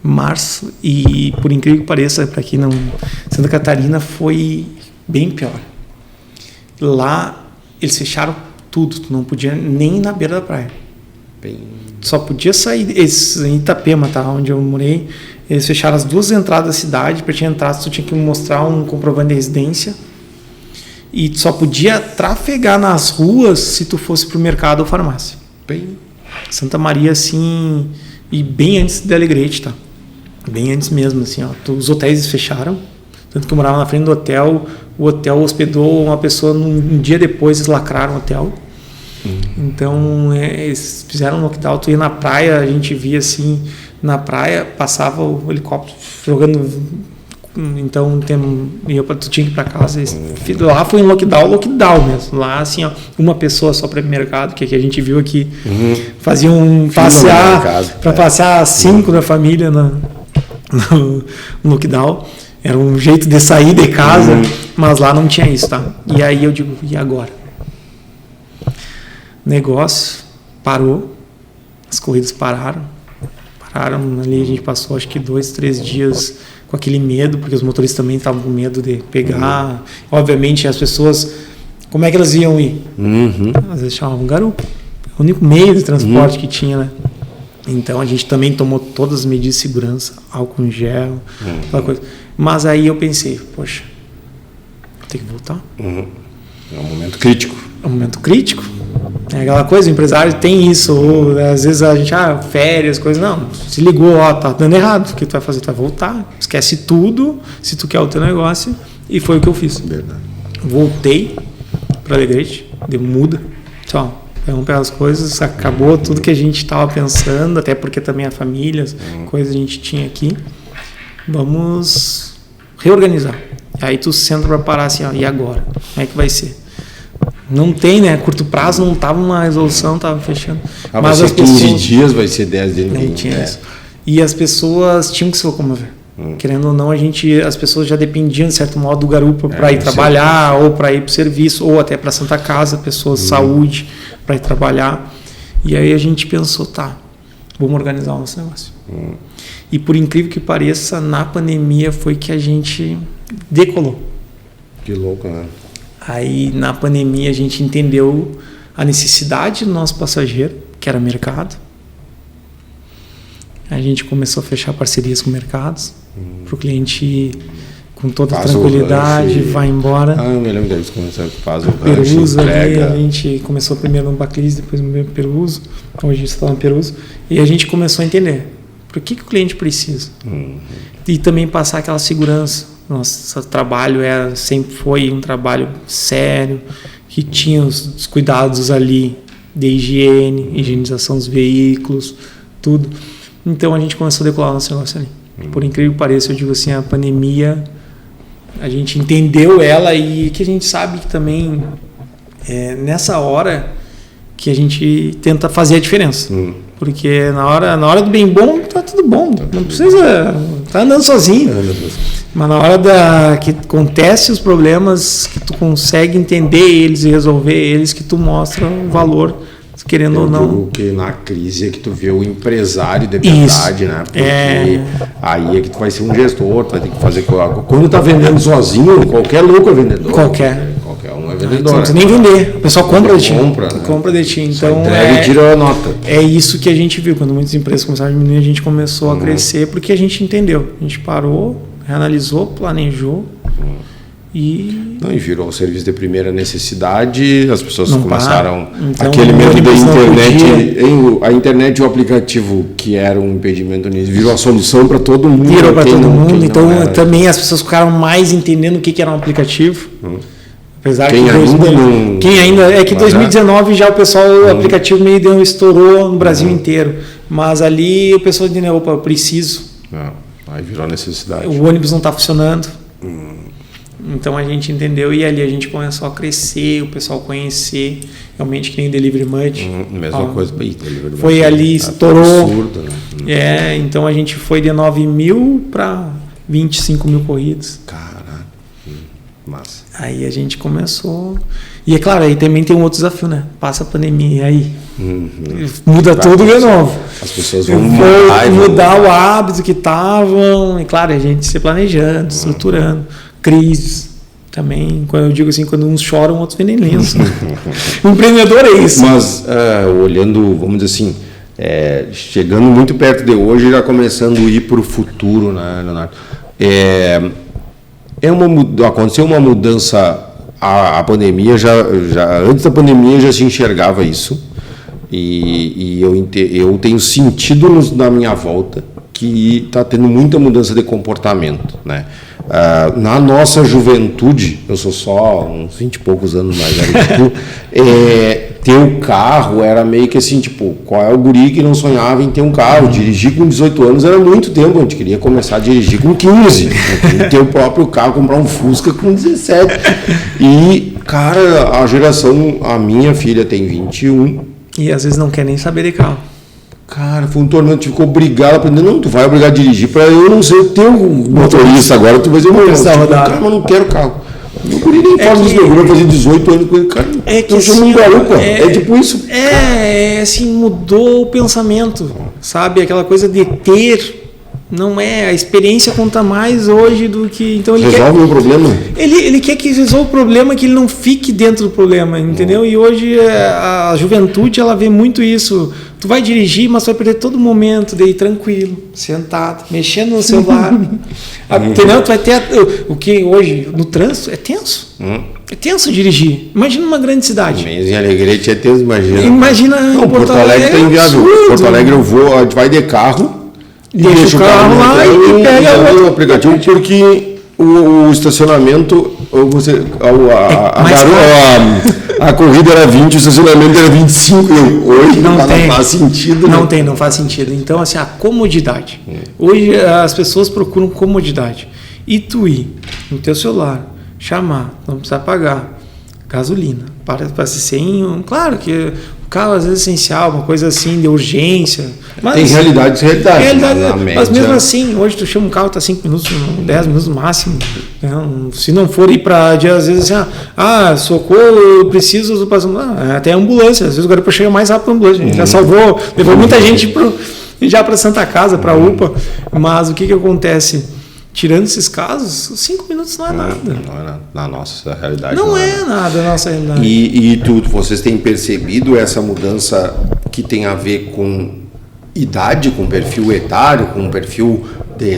Março, e por incrível que pareça, para quem não... Santa Catarina foi bem pior. Lá, eles fecharam tudo, tu não podia nem ir na beira da praia. Só podia sair, em Itapema, tá, onde eu morei, eles fecharam as 2 entradas da cidade, para te entrar, tu tinha que mostrar um comprovante de residência, e tu só podia trafegar nas ruas se tu fosse pro mercado ou farmácia. Santa Maria, assim, e bem antes de Alegrete, tá? Bem antes mesmo, assim, ó. Os hotéis fecharam, tanto que eu morava na frente do hotel, o hotel hospedou uma pessoa, um dia depois eles lacraram o hotel. Então, eles fizeram um lockdown, tu ia na praia, a gente via assim, na praia, passava o helicóptero jogando, então tu tinha que ir para casa. Lá foi um lockdown mesmo. Lá, assim, ó, uma pessoa só para o mercado, que a gente viu aqui, faziam passear 5 da família no lockdown. Era um jeito de sair de casa, mas lá não tinha isso, tá? E aí eu digo, e agora? Negócio parou, as corridas pararam ali, a gente passou acho que 2, 3 dias com aquele medo, porque os motoristas também estavam com medo de pegar. Obviamente as pessoas, como é que elas iam ir? Às vezes chamavam Garupa, o único meio de transporte que tinha, né? Então a gente também tomou todas as medidas de segurança, álcool em gel, aquela coisa. Mas aí eu pensei, poxa, tem que voltar. É um momento crítico. É um momento crítico. É aquela coisa, o empresário tem isso, ou às vezes a gente, férias, coisas, não, se ligou, tá dando errado, o que tu vai fazer? Tu vai voltar, esquece tudo, se tu quer o teu negócio, e foi o que eu fiz. Verdade. Voltei para Alegrete, deu muda, tchau. Vamos pelas coisas, acabou tudo que a gente estava pensando, até porque também a família, coisas a gente tinha aqui. Vamos reorganizar. Aí tu senta para parar assim, e agora? Como é que vai ser? Não tem, né? Curto prazo não estava uma resolução, estava fechando. Mas vai ser 15 dias, vai ser 10 dias. Não tinha isso. E as pessoas tinham que se locomover. Querendo ou não, as pessoas já dependiam, de certo modo, do garupa para ir trabalhar, ou para ir para o serviço, ou até para a Santa Casa, pessoas de saúde, para ir trabalhar. E aí a gente pensou, vamos organizar o nosso negócio. E por incrível que pareça, na pandemia foi que a gente decolou. Que louco, né? Aí na pandemia a gente entendeu a necessidade do nosso passageiro, que era mercado. A gente começou a fechar parcerias com mercados, para o cliente com toda tranquilidade, vai embora. Eu me lembro deles começaram a fazer o Peruso ali, a gente começou primeiro no Baclis, depois no Peruso, hoje está no Peruso, e a gente começou a entender por que o cliente precisa. E também passar aquela segurança. Nosso trabalho sempre foi um trabalho sério, que tinha os cuidados ali de higiene, higienização dos veículos, tudo. Então a gente começou a decolar o nosso negócio ali. Por incrível que pareça, eu digo assim, a pandemia, a gente entendeu ela e que a gente sabe que também é nessa hora que a gente tenta fazer a diferença. Porque na hora do bem bom, tá tudo bom. Não precisa... Tá andando sozinho. Mas na hora que acontece os problemas, que tu consegue entender eles e resolver eles, que tu mostra o valor, querendo ou não. Porque na crise é que tu vê o empresário de verdade, né? Porque aí é que tu vai ser um gestor, tu vai ter que fazer... Quando tá vendendo sozinho, qualquer louco é vendedor. Qualquer um é vendedor. Não precisa nem vender. O pessoal compra de ti. Compra de ti. Então, entrega e tira a nota. É isso que a gente viu. Quando muitas empresas começaram a diminuir, a gente começou a crescer, porque a gente entendeu. A gente parou, reanalisou, planejou e virou um serviço de primeira necessidade, as pessoas começaram... Então, aquele medo da internet, a internet e o aplicativo, que era um impedimento nisso, virou a solução para todo mundo. Virou para todo mundo, então também as pessoas ficaram mais entendendo o que era um aplicativo. Apesar quem ainda é que em 2019 já o pessoal, o aplicativo meio estourou no Brasil inteiro, mas ali o pessoal entendeu, opa, eu preciso. Aí virou necessidade. O ônibus não está funcionando. Então a gente entendeu e ali a gente começou a crescer, o pessoal conhecer, realmente que nem Delivery Much. Mesma coisa. Delivery foi ali, estourou. Absurdo, né? Então a gente foi de 9 mil para 25 mil corridas. Caraca, massa. Aí a gente começou. E é claro, aí também tem um outro desafio, né? Passa a pandemia, e aí muda tudo de novo. As pessoas vão mudar o hábito que estavam. E claro, a gente se planejando, estruturando. Crises também. Quando eu digo assim, quando uns choram, outros vendem lenço. O empreendedor é isso. Mas olhando, vamos dizer assim, chegando muito perto de hoje, já começando a ir para o futuro, né, Leonardo? Aconteceu uma mudança. A pandemia já antes da pandemia já se enxergava isso e eu tenho sentido na minha volta que está tendo muita mudança de comportamento, né? Na nossa juventude, eu sou só uns 20 e poucos anos mais velho que tu, ter um carro era meio que assim, tipo, qual é o guri que não sonhava em ter um carro? Dirigir com 18 anos era muito tempo, a gente queria começar a dirigir com 15, ter o próprio carro, comprar um Fusca com 17. E, cara, a minha filha tem 21. E às vezes não quer nem saber de carro. Cara, foi um tormento, tive que obrigar a aprender. Não, tu vai obrigar a dirigir para eu não ser teu motorista agora, tu vai ser meu cara, mas não quero carro. Meu guri nem faz isso, meu guri vai fazer 18 anos com ele, cara. Eu chamo um garupa, tipo isso. Assim, mudou o pensamento, sabe? Aquela coisa de ter Não é, a experiência conta mais hoje do que... Então ele Resolve o problema? Ele quer que resolva o problema, que ele não fique dentro do problema, entendeu? E hoje a juventude, ela vê muito isso. Tu vai dirigir, mas tu vai perder todo momento daí tranquilo, sentado, mexendo no celular. Entendeu? Tu vai ter o que hoje no trânsito é tenso. É tenso dirigir. Imagina uma grande cidade. Mesmo em Alegrete é tenso, imagina. Imagina Não, Porto Alegre tá inviável. Porto Alegre a gente vai de carro, deixa o carro lá e pega o aplicativo, porque o estacionamento, a corrida era 20, o estacionamento era 25. Hoje não faz sentido. Não faz sentido. Então, assim, a comodidade. Hoje as pessoas procuram comodidade. E tu ir no teu celular, chamar, não precisa pagar gasolina, para ser sem... Claro que o carro às vezes é essencial, uma coisa assim de urgência. Mas, tem realidade. Mas mesmo assim, hoje tu chama um carro, tá 5 minutos, 10 minutos no máximo. Se não for ir para, às vezes assim, socorro, eu preciso do passo. Até ambulância, às vezes o garoto chega mais rápido para a ambulância. Já salvou, levou muita gente já para Santa Casa, para a UPA. Mas o que acontece? Tirando esses casos, 5 minutos não é nada. Não é nada. Na nossa realidade. Não é nada na nossa realidade. E vocês têm percebido essa mudança que tem a ver com idade, com perfil etário, com perfil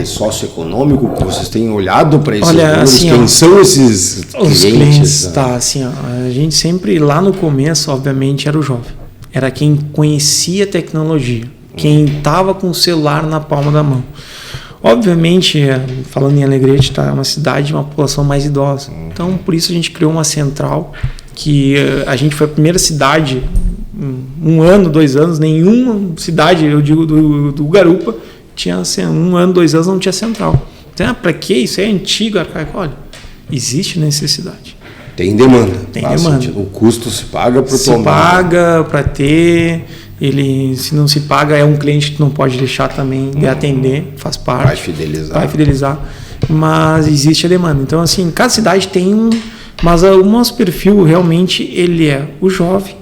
socioeconômico, que vocês têm olhado para esses números? Assim, quem são esses os clientes? Tá, assim, a gente sempre, lá no começo, obviamente, era o jovem. Era quem conhecia a tecnologia, quem estava com o celular na palma da mão. Obviamente, falando em Alegrete, é uma cidade de uma população mais idosa. Então, por isso a gente criou uma central, que a gente foi a primeira cidade, 1 ano, 2 anos, nenhuma cidade, eu digo do Garupa, tinha 1 ano, 2 anos, não tinha central. Então, para que isso? É antigo, arcaico. Olha, existe necessidade. Tem demanda. Tem demanda. Sentido. O custo se paga para o Se paga para ter... se não se paga, é um cliente que não pode deixar também de atender, faz parte. Vai fidelizar. Mas existe a demanda. Então, assim, cada cidade tem um... Mas o nosso perfil, realmente, ele é o jovem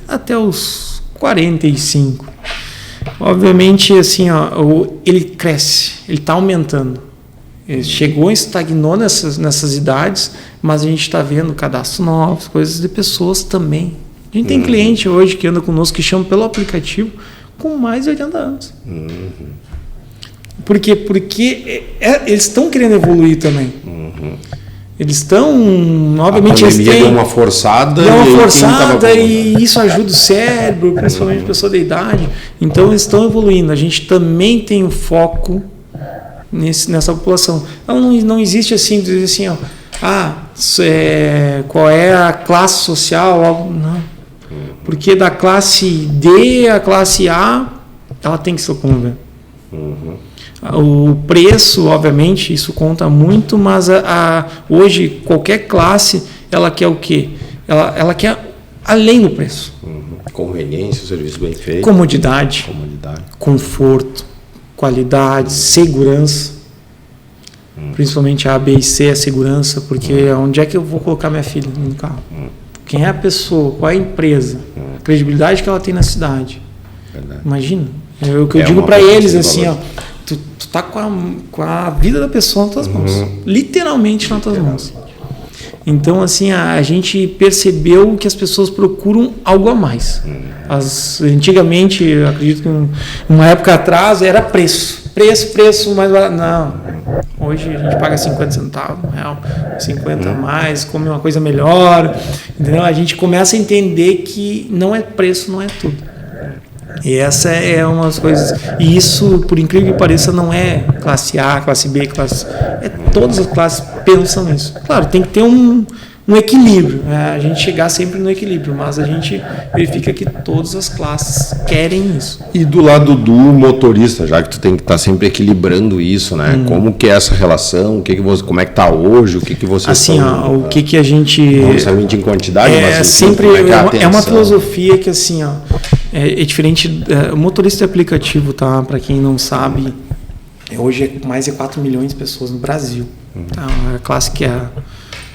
até os 45. Obviamente, assim, ele cresce, ele está aumentando. Ele chegou e estagnou nessas idades, mas a gente está vendo cadastros novos, coisas de pessoas também. A gente tem cliente hoje que anda conosco, que chama pelo aplicativo, com mais de 80 anos. Por quê? Porque eles estão querendo evoluir também. Eles estão, obviamente... A pandemia deu uma forçada. E isso ajuda o cérebro, principalmente a pessoa da idade. Então, eles estão evoluindo. A gente também tem um foco nessa população. Não existe assim, dizer assim, qual é a classe social? Não. Porque da classe D à classe A, ela tem que se locomover. O preço, obviamente, isso conta muito, mas hoje qualquer classe, ela quer o quê? Ela quer além do preço. Conveniência, serviço bem feito. Comodidade. Conforto, qualidade, segurança. Principalmente a A, B e C é segurança, porque onde é que eu vou colocar minha filha no carro? Quem é a pessoa? Qual é a empresa? A credibilidade que ela tem na cidade. Verdade. Imagina. O que eu digo para eles assim, tu tá com a vida da pessoa nas tuas mãos. Literalmente nas tuas mãos. Então, assim, a gente percebeu que as pessoas procuram algo a mais. Antigamente, eu acredito que uma época atrás era preço, mas não. Hoje a gente paga 50 centavos, R$1, 50 a mais, come uma coisa melhor. Entendeu? A gente começa a entender que não é preço, não é tudo. E essa é uma das coisas. E isso, por incrível que pareça, não é classe A, classe B, todas as classes pensam nisso. Claro, tem que ter um equilíbrio. A gente chegar sempre no equilíbrio, mas a gente verifica que todas as classes querem isso. E do lado do motorista, já que tu tem que estar sempre equilibrando isso, né? Como que é essa relação? Como é que está hoje? O que vocês assim, o que a gente... Não necessariamente em quantidade, mas sempre é uma filosofia que assim, é diferente. O motorista de aplicativo, tá? Para quem não sabe, hoje é mais de 4 milhões de pessoas no Brasil. Tá? A classe que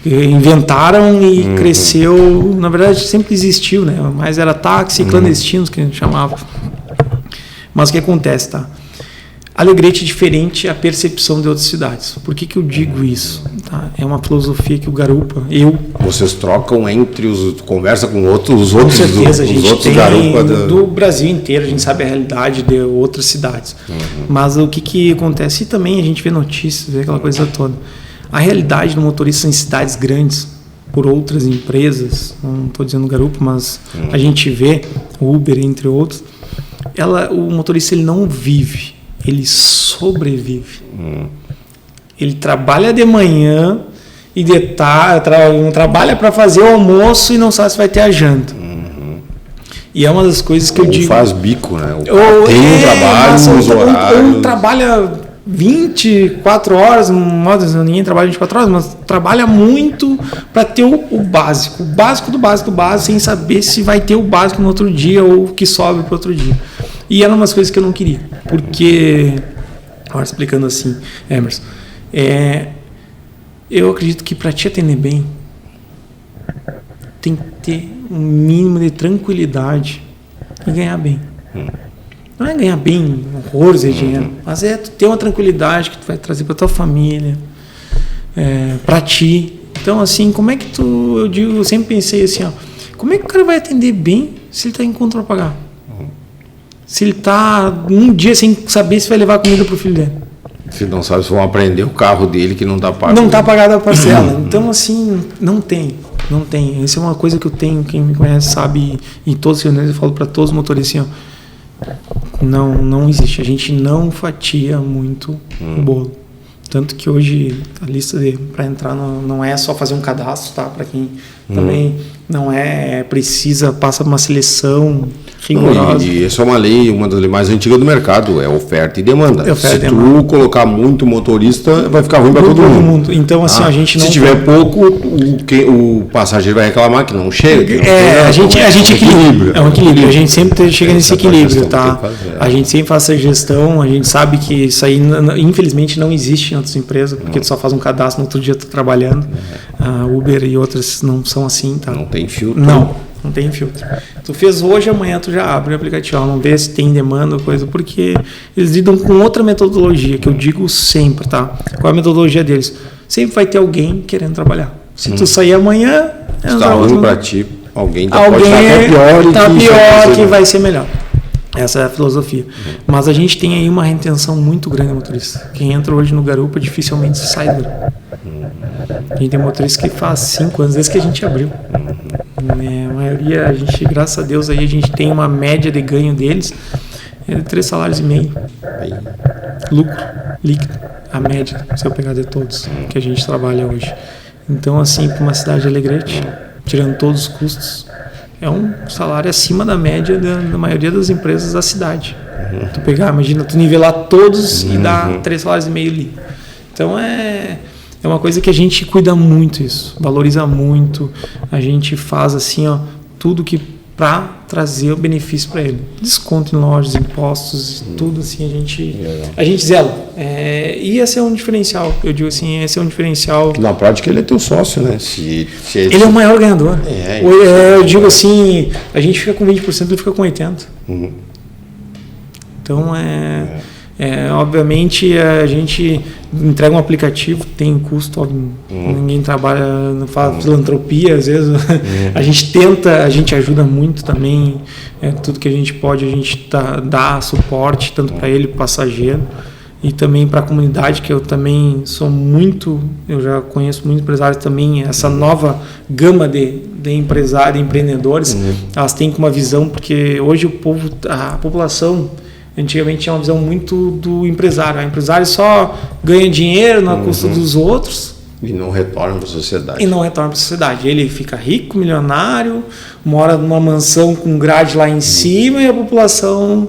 inventaram e cresceu, na verdade sempre existiu, né? Mas era táxi clandestinos que a gente chamava. Mas o que acontece, tá? Alegrete é diferente a percepção de outras cidades. Por que eu digo isso? Tá? É uma filosofia que o Garupa, Vocês trocam conversa com os outros, com certeza, os a gente outros tem Garupa do Brasil inteiro, a gente sabe a realidade de outras cidades. Mas o que acontece? E também a gente vê notícias, vê aquela coisa toda. A realidade do motorista em cidades grandes, por outras empresas, não estou dizendo Garupa, mas a gente vê, Uber, entre outros, o motorista ele não vive, ele sobrevive. Ele trabalha de manhã e de tarde, trabalha para fazer o almoço e não sabe se vai ter a janta. E é uma das coisas que eu digo. Faz bico, né? Tem um trabalho, os horários. Ou trabalha 24 horas, ninguém trabalha 24 horas, mas trabalha muito para ter o básico. O básico do básico do básico, sem saber se vai ter o básico no outro dia ou o que sobe para outro dia. E eram umas coisas que eu não queria. Porque, agora explicando assim, Emerson, eu acredito que para te atender bem, tem que ter um mínimo de tranquilidade e ganhar bem. Não é ganhar bem, horrores de dinheiro, mas é tu ter uma tranquilidade que tu vai trazer para tua família, para ti. Então, assim, como é que eu sempre pensei assim, ó, como é que o cara vai atender bem se ele está em conta para pagar? Se ele está um dia sem saber se vai levar comida para o filho dele. Se não sabe se vão aprender o carro dele que não está pago. Não está pagada a parcela. Então, assim, não tem. Essa é uma coisa que eu tenho, quem me conhece sabe, em todos os reuniões eu falo para todos os motoristas assim, ó, não existe. A gente não fatia muito o bolo. Tanto que hoje a lista para entrar não é só fazer um cadastro, tá? Para quem também não passa uma seleção rigorosa. E isso é uma lei, uma das leis mais antigas do mercado, é oferta e demanda. Se tu colocar muito motorista, vai ficar ruim para todo mundo. Então, assim, a gente não... Se tiver pouco, o passageiro vai reclamar que não chega. A gente equilibra. É um equilíbrio. A gente sempre chega nesse equilíbrio, tá? A gente sempre faz essa gestão, a gente sabe que isso aí, infelizmente, não existe em outras empresas, porque tu só faz um cadastro, no outro dia tu tá trabalhando. A Uber e outras não são assim, tá? Não tem filtro. Não tem filtro. Tu fez hoje, amanhã tu já abre o aplicativo, não vê se tem demanda ou coisa, porque eles lidam com outra metodologia, que eu digo sempre, tá? Qual é a metodologia deles? Sempre vai ter alguém querendo trabalhar. Se tu sair amanhã... Está ruim para ti, alguém pode estar até pior que vai ser melhor. Essa é a filosofia. Mas a gente tem aí uma retenção muito grande, motorista. Quem entra hoje no Garupa dificilmente sai do Garupa. A gente tem motorista que faz 5 anos desde que a gente abriu. A maioria, a gente, graças a Deus, aí a gente tem uma média de ganho deles de 3,5 salários. Lucro líquido, a média, se eu pegar de todos que a gente trabalha hoje. Então, assim, para uma cidade de Alegrete, tirando todos os custos, é um salário acima da média da maioria das empresas da cidade. Tu pegar, imagina, tu nivelar todos e dar 3,5 salários ali. Então é uma coisa que a gente cuida muito isso, valoriza muito, a gente faz assim, ó, tudo que para trazer o benefício para ele. Desconto em lojas, impostos, tudo assim, a gente zela. E esse é um diferencial, eu digo assim, esse é um diferencial. Na prática ele é teu sócio, né? Ele é o maior ganhador. Eu digo assim, a gente fica com 20%, ele fica com 80%. Então obviamente a gente entrega um aplicativo, tem custo, ninguém trabalha, não faz filantropia, às vezes a gente tenta, a gente ajuda muito também, tudo que a gente pode, a gente dá suporte tanto para ele, para o passageiro, e também para a comunidade, que eu também eu já conheço muitos empresários também, essa nova gama de empresários, de empreendedores, elas têm uma visão, porque hoje a população antigamente tinha uma visão muito do empresário. O empresário só ganha dinheiro na custa dos outros. E não retorna para a sociedade. Ele fica rico, milionário, mora numa mansão com grade lá em cima e a população...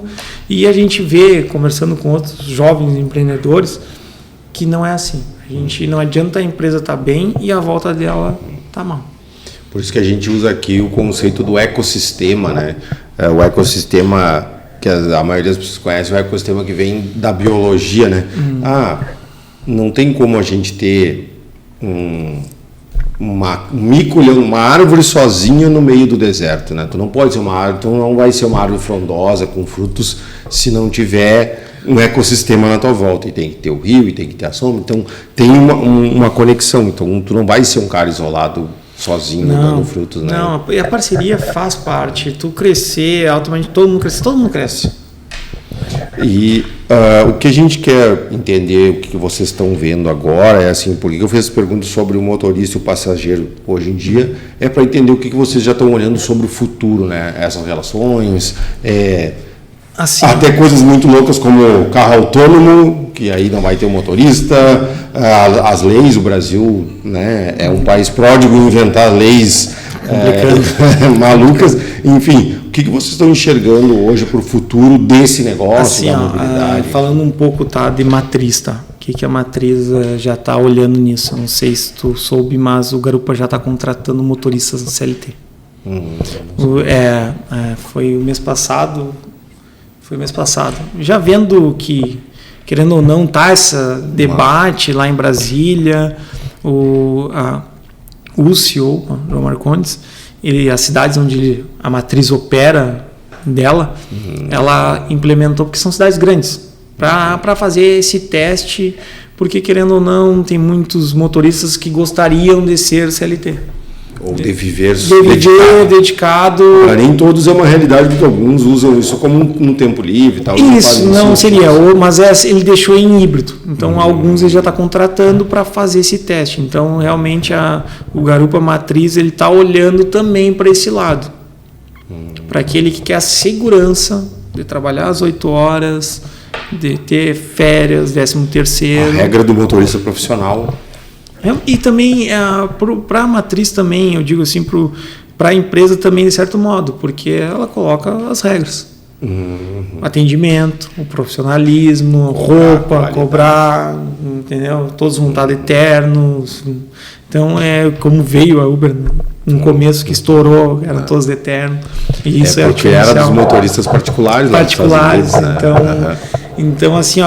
E a gente vê, conversando com outros jovens empreendedores, que não é assim. Não adianta a empresa estar bem e a volta dela tá mal. Por isso que a gente usa aqui o conceito do ecossistema, né? O ecossistema... que a maioria das pessoas conhece, o ecossistema que vem da biologia, né? Não tem como a gente ter uma árvore sozinha no meio do deserto, né? Tu não pode ser uma árvore, tu não vai ser uma árvore frondosa com frutos se não tiver um ecossistema na tua volta, e tem que ter o rio, e tem que ter a sombra, então tem uma conexão, então tu não vai ser um cara isolado sozinho dando frutos, né? Não, e a parceria faz parte, tu crescer, automaticamente todo mundo cresce. E o que a gente quer entender, o que vocês estão vendo agora, é assim, por que eu fiz essa pergunta sobre o motorista e o passageiro hoje em dia, é para entender o que vocês já estão olhando sobre o futuro, né? Essas relações, assim, até coisas muito loucas como o carro autônomo, que aí não vai ter o motorista, as leis, o Brasil, né, é um país pródigo em inventar leis malucas, enfim. O que vocês estão enxergando hoje para o futuro desse negócio, assim, da mobilidade? Falando um pouco de matriz, tá? O que a matriz já está olhando nisso? Não sei se tu soube, mas o Garupa já está contratando motoristas no CLT. Foi o mês passado. Já vendo que, querendo ou não, tá esse debate lá em Brasília, o CEO, João Marcondes, as cidades onde a matriz opera dela, ela implementou, porque são cidades grandes, para fazer esse teste, porque, querendo ou não, tem muitos motoristas que gostariam de ser CLT. Ou de viver dedicado. Para nem todos é uma realidade, porque alguns usam isso como um tempo livre. Tal, isso não seria, mas ele deixou em híbrido. Então, alguns ele já está contratando para fazer esse teste. Então, realmente, o Garupa Matriz ele está olhando também para esse lado. Para aquele que quer a segurança de trabalhar às 8 horas, de ter férias, 13º. A regra do motorista profissional. E também, para a matriz também, eu digo assim, para a empresa também, de certo modo, porque ela coloca as regras. Atendimento, o profissionalismo, roupa, cobrar, entendeu? Todos vão estar eternos. Então, como veio a Uber no começo, que estourou, eram todos eternos. E isso porque era dos motoristas particulares. Particulares, Unidos, né? Então, assim,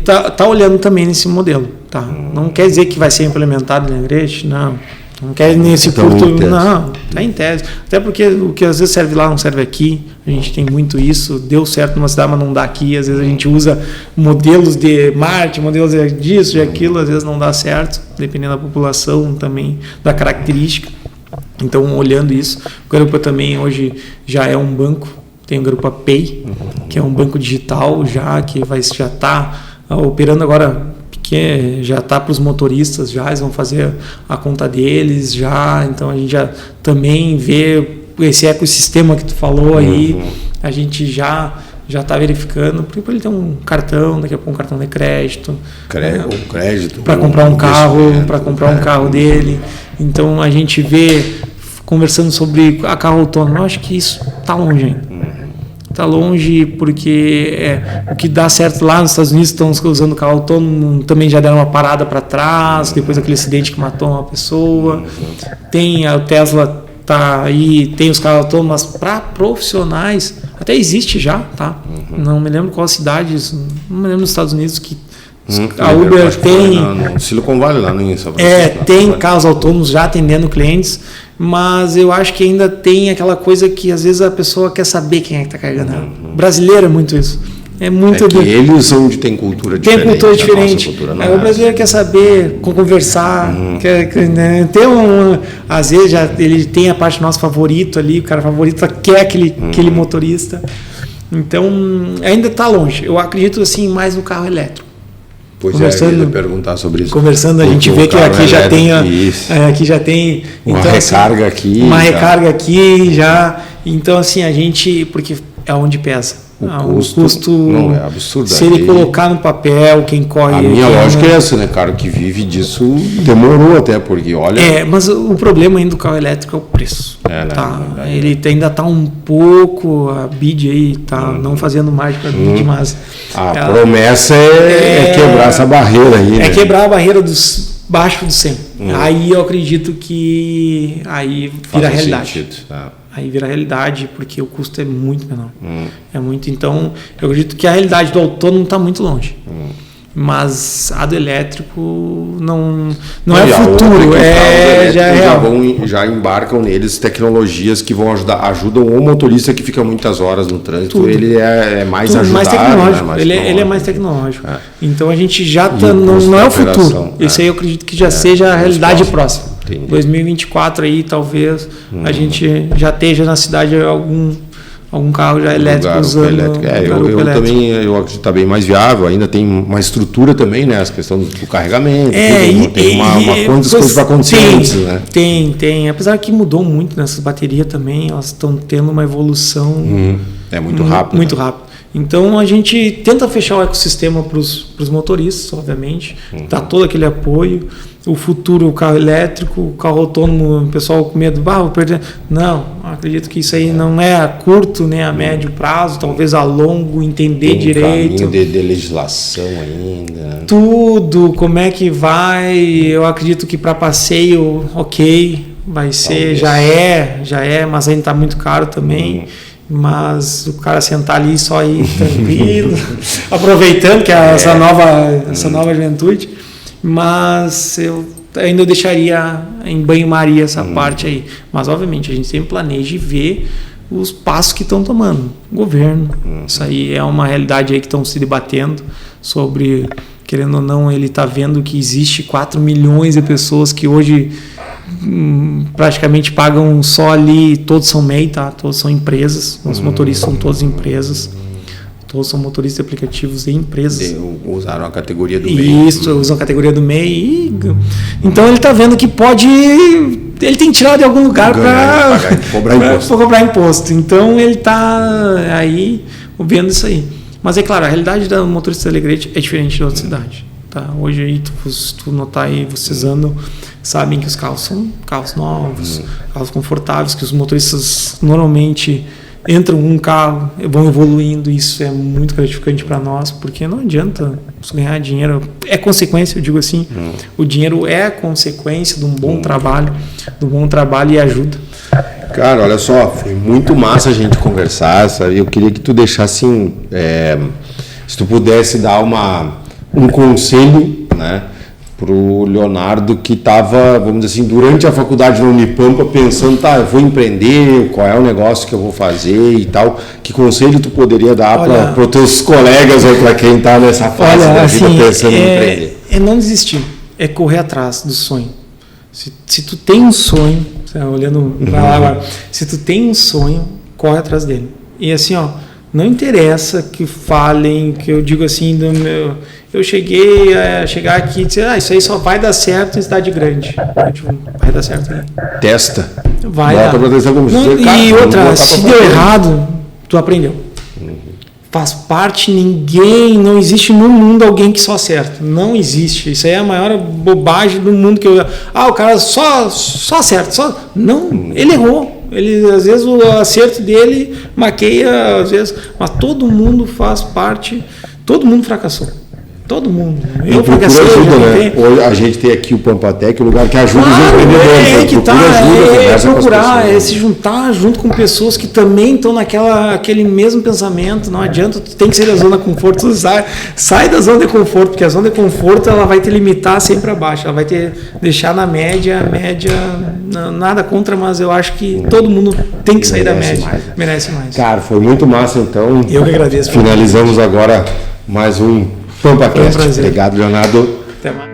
tá olhando também nesse modelo. Tá? Não quer dizer que vai ser implementado na igreja, não. Não quer nesse curto, não. Está em tese. Até porque o que às vezes serve lá não serve aqui. A gente tem muito isso. Deu certo numa cidade, mas não dá aqui. Às vezes a gente usa modelos de marketing, modelos disso, de aquilo. Às vezes não dá certo, dependendo da população também, da característica. Então, olhando isso, o Garupa também hoje já é um banco. Tem o Garupa Pay, que é um banco digital que já está operando agora, que já está para os motoristas, eles vão fazer a conta deles já, então a gente já também vê esse ecossistema que tu falou aí, a gente já está verificando, porque ele tem um cartão, daqui a pouco um cartão de crédito, para comprar um carro, dele, então a gente vê, conversando sobre a carro autônomo, eu acho que isso está longe ainda. Está longe porque o que dá certo lá nos Estados Unidos, estão usando carro autônomo, também já deram uma parada para trás, depois daquele acidente que matou uma pessoa. Tem a Tesla, tá aí, tem os carros autônomos, mas para profissionais, até existe já, tá? Não me lembro qual cidade, não me lembro nos Estados Unidos que a Uber tem... No Silicon Valley, lá no tem carros autônomos já atendendo clientes, mas eu acho que ainda tem aquela coisa que às vezes a pessoa quer saber quem é que está carregando ela. Brasileiro é muito isso. É muito que eles são onde tem cultura diferente. Tem cultura diferente. O brasileiro quer saber, conversar, né? Às vezes ele tem a parte nosso favorito ali, o cara favorito quer aquele motorista. Então, ainda está longe. Eu acredito assim mais no carro elétrico. Pois eu ia perguntar sobre isso. Conversando, a gente vê que aqui já tem uma então, recarga assim, aqui. Uma recarga aqui já. Então, assim, a gente... Porque é onde pesa. O custo não é absurdo. Se ele colocar no papel, quem corre... A minha lógica é essa, né, cara? Que vive disso demorou até, porque olha... mas o problema ainda do carro elétrico é o preço. Tá? Ele ainda está um pouco... A BID aí tá não fazendo mais para a BID, mas... A promessa é quebrar essa barreira aí, né? É quebrar a barreira baixo do 100. Aí eu acredito que... Aí vira realidade. Aí vira realidade, porque o custo é muito menor. É muito. Então, eu acredito que a realidade do autônomo está muito longe. Mas a do elétrico não E é a outra futuro, que os carros já é elétricos real. já embarcam neles tecnologias que vão ajudam o motorista que fica muitas horas no trânsito, Tudo. ele é mais Tudo ajudado, mais tecnológico. né? Mais ele é tecnológico. mais tecnológico. Então a gente já E tá, o custo não é da o futuro. operação, Esse aí eu acredito que já seja a realidade próxima. Entendi. 2024 aí talvez a gente já esteja na cidade algum carro já elétrico Garupa usando elétrico. garupa Eu elétrico. também eu acredito que está bem mais viável, ainda tem uma estrutura também, né? As questões do carregamento, tem uma coisas para acontecer antes, né? Tem. Apesar que mudou muito nessas baterias também, elas estão tendo uma evolução É muito rápido. Muito rápido. Então a gente tenta fechar o ecossistema para os motoristas, obviamente, dá todo aquele apoio. O futuro, o carro elétrico, o carro autônomo, o pessoal com medo, vou perder. Não, acredito que isso aí não é a curto nem a médio prazo, talvez a longo, entender Tem direito. caminho de legislação ainda. Tudo, como é que vai? Eu acredito que para passeio, ok, vai ser, Talvez. já é, mas ainda está muito caro também. Mas o cara sentar ali só ir tranquilo, aproveitando que é essa nova juventude. Mas eu ainda deixaria em banho-maria essa parte aí. Mas, obviamente, a gente sempre planeja e vê os passos que estão tomando. O governo. Isso aí é uma realidade aí que estão se debatendo sobre, querendo ou não, ele está vendo que existe 4 milhões de pessoas que hoje praticamente pagam só ali, todos são MEI, tá? Todos são empresas, os motoristas são todas empresas, todos são motoristas de aplicativos de empresas. Usaram a categoria do MEI. Isso, usam a categoria do MEI. Então ele está vendo que pode, ele tem que tirar de algum lugar para cobrar imposto. Então ele está aí vendo isso aí. Mas é claro, a realidade da motorista de Alegrete é diferente da outra cidade. Tá? Hoje aí, se tu notar aí, vocês andam, sabem que os carros são carros novos, carros confortáveis, que os motoristas normalmente entram num carro, vão evoluindo, isso é muito gratificante para nós, porque não adianta ganhar dinheiro, é consequência, eu digo assim, o dinheiro é a consequência de um bom trabalho, e ajuda. Cara, olha só, foi muito massa a gente conversar, sabe? Eu queria que tu deixasse, se tu pudesse dar um conselho, né, pro Leonardo que estava, vamos dizer assim, durante a faculdade na Unipampa pensando, tá, eu vou empreender, qual é o negócio que eu vou fazer e tal. Que conselho tu poderia dar para os teus colegas ou para quem está nessa fase da vida pensando em empreender? É não desistir, é correr atrás do sonho. Se tu tem um sonho, olhando para lá agora, se tu tem um sonho, corre atrás dele. E assim, ó, não interessa que falem, que eu digo assim, eu cheguei a chegar aqui e dizer, isso aí só vai dar certo em cidade grande. Vai dar certo aí. Testa. Vai dar. E outra, se deu errado, tu aprendeu. Faz parte, não existe no mundo alguém que só acerta. Não existe. Isso aí é a maior bobagem do mundo que eu... o cara só acerta. Não, ele errou. Ele, às vezes o acerto dele maqueia, às vezes, mas todo mundo faz parte, todo mundo fracassou. Todo mundo. Eu fracassei, ajuda, né? Hoje a gente tem aqui o Pampatec, o lugar que ajuda os empreendedores. Procurar, se juntar junto com pessoas que também estão aquele mesmo pensamento. Não adianta, tu tem que sair da zona de conforto. Sai da zona de conforto, porque a zona de conforto ela vai te limitar sempre abaixo. Ela vai te deixar na média, nada contra, mas eu acho que todo mundo tem que sair da média. Mais, né? Merece mais. Cara, foi muito massa, então. Eu que agradeço. Finalizamos agora mais um PampaCast. Foi um prazer. Obrigado, Leonardo. Até mais.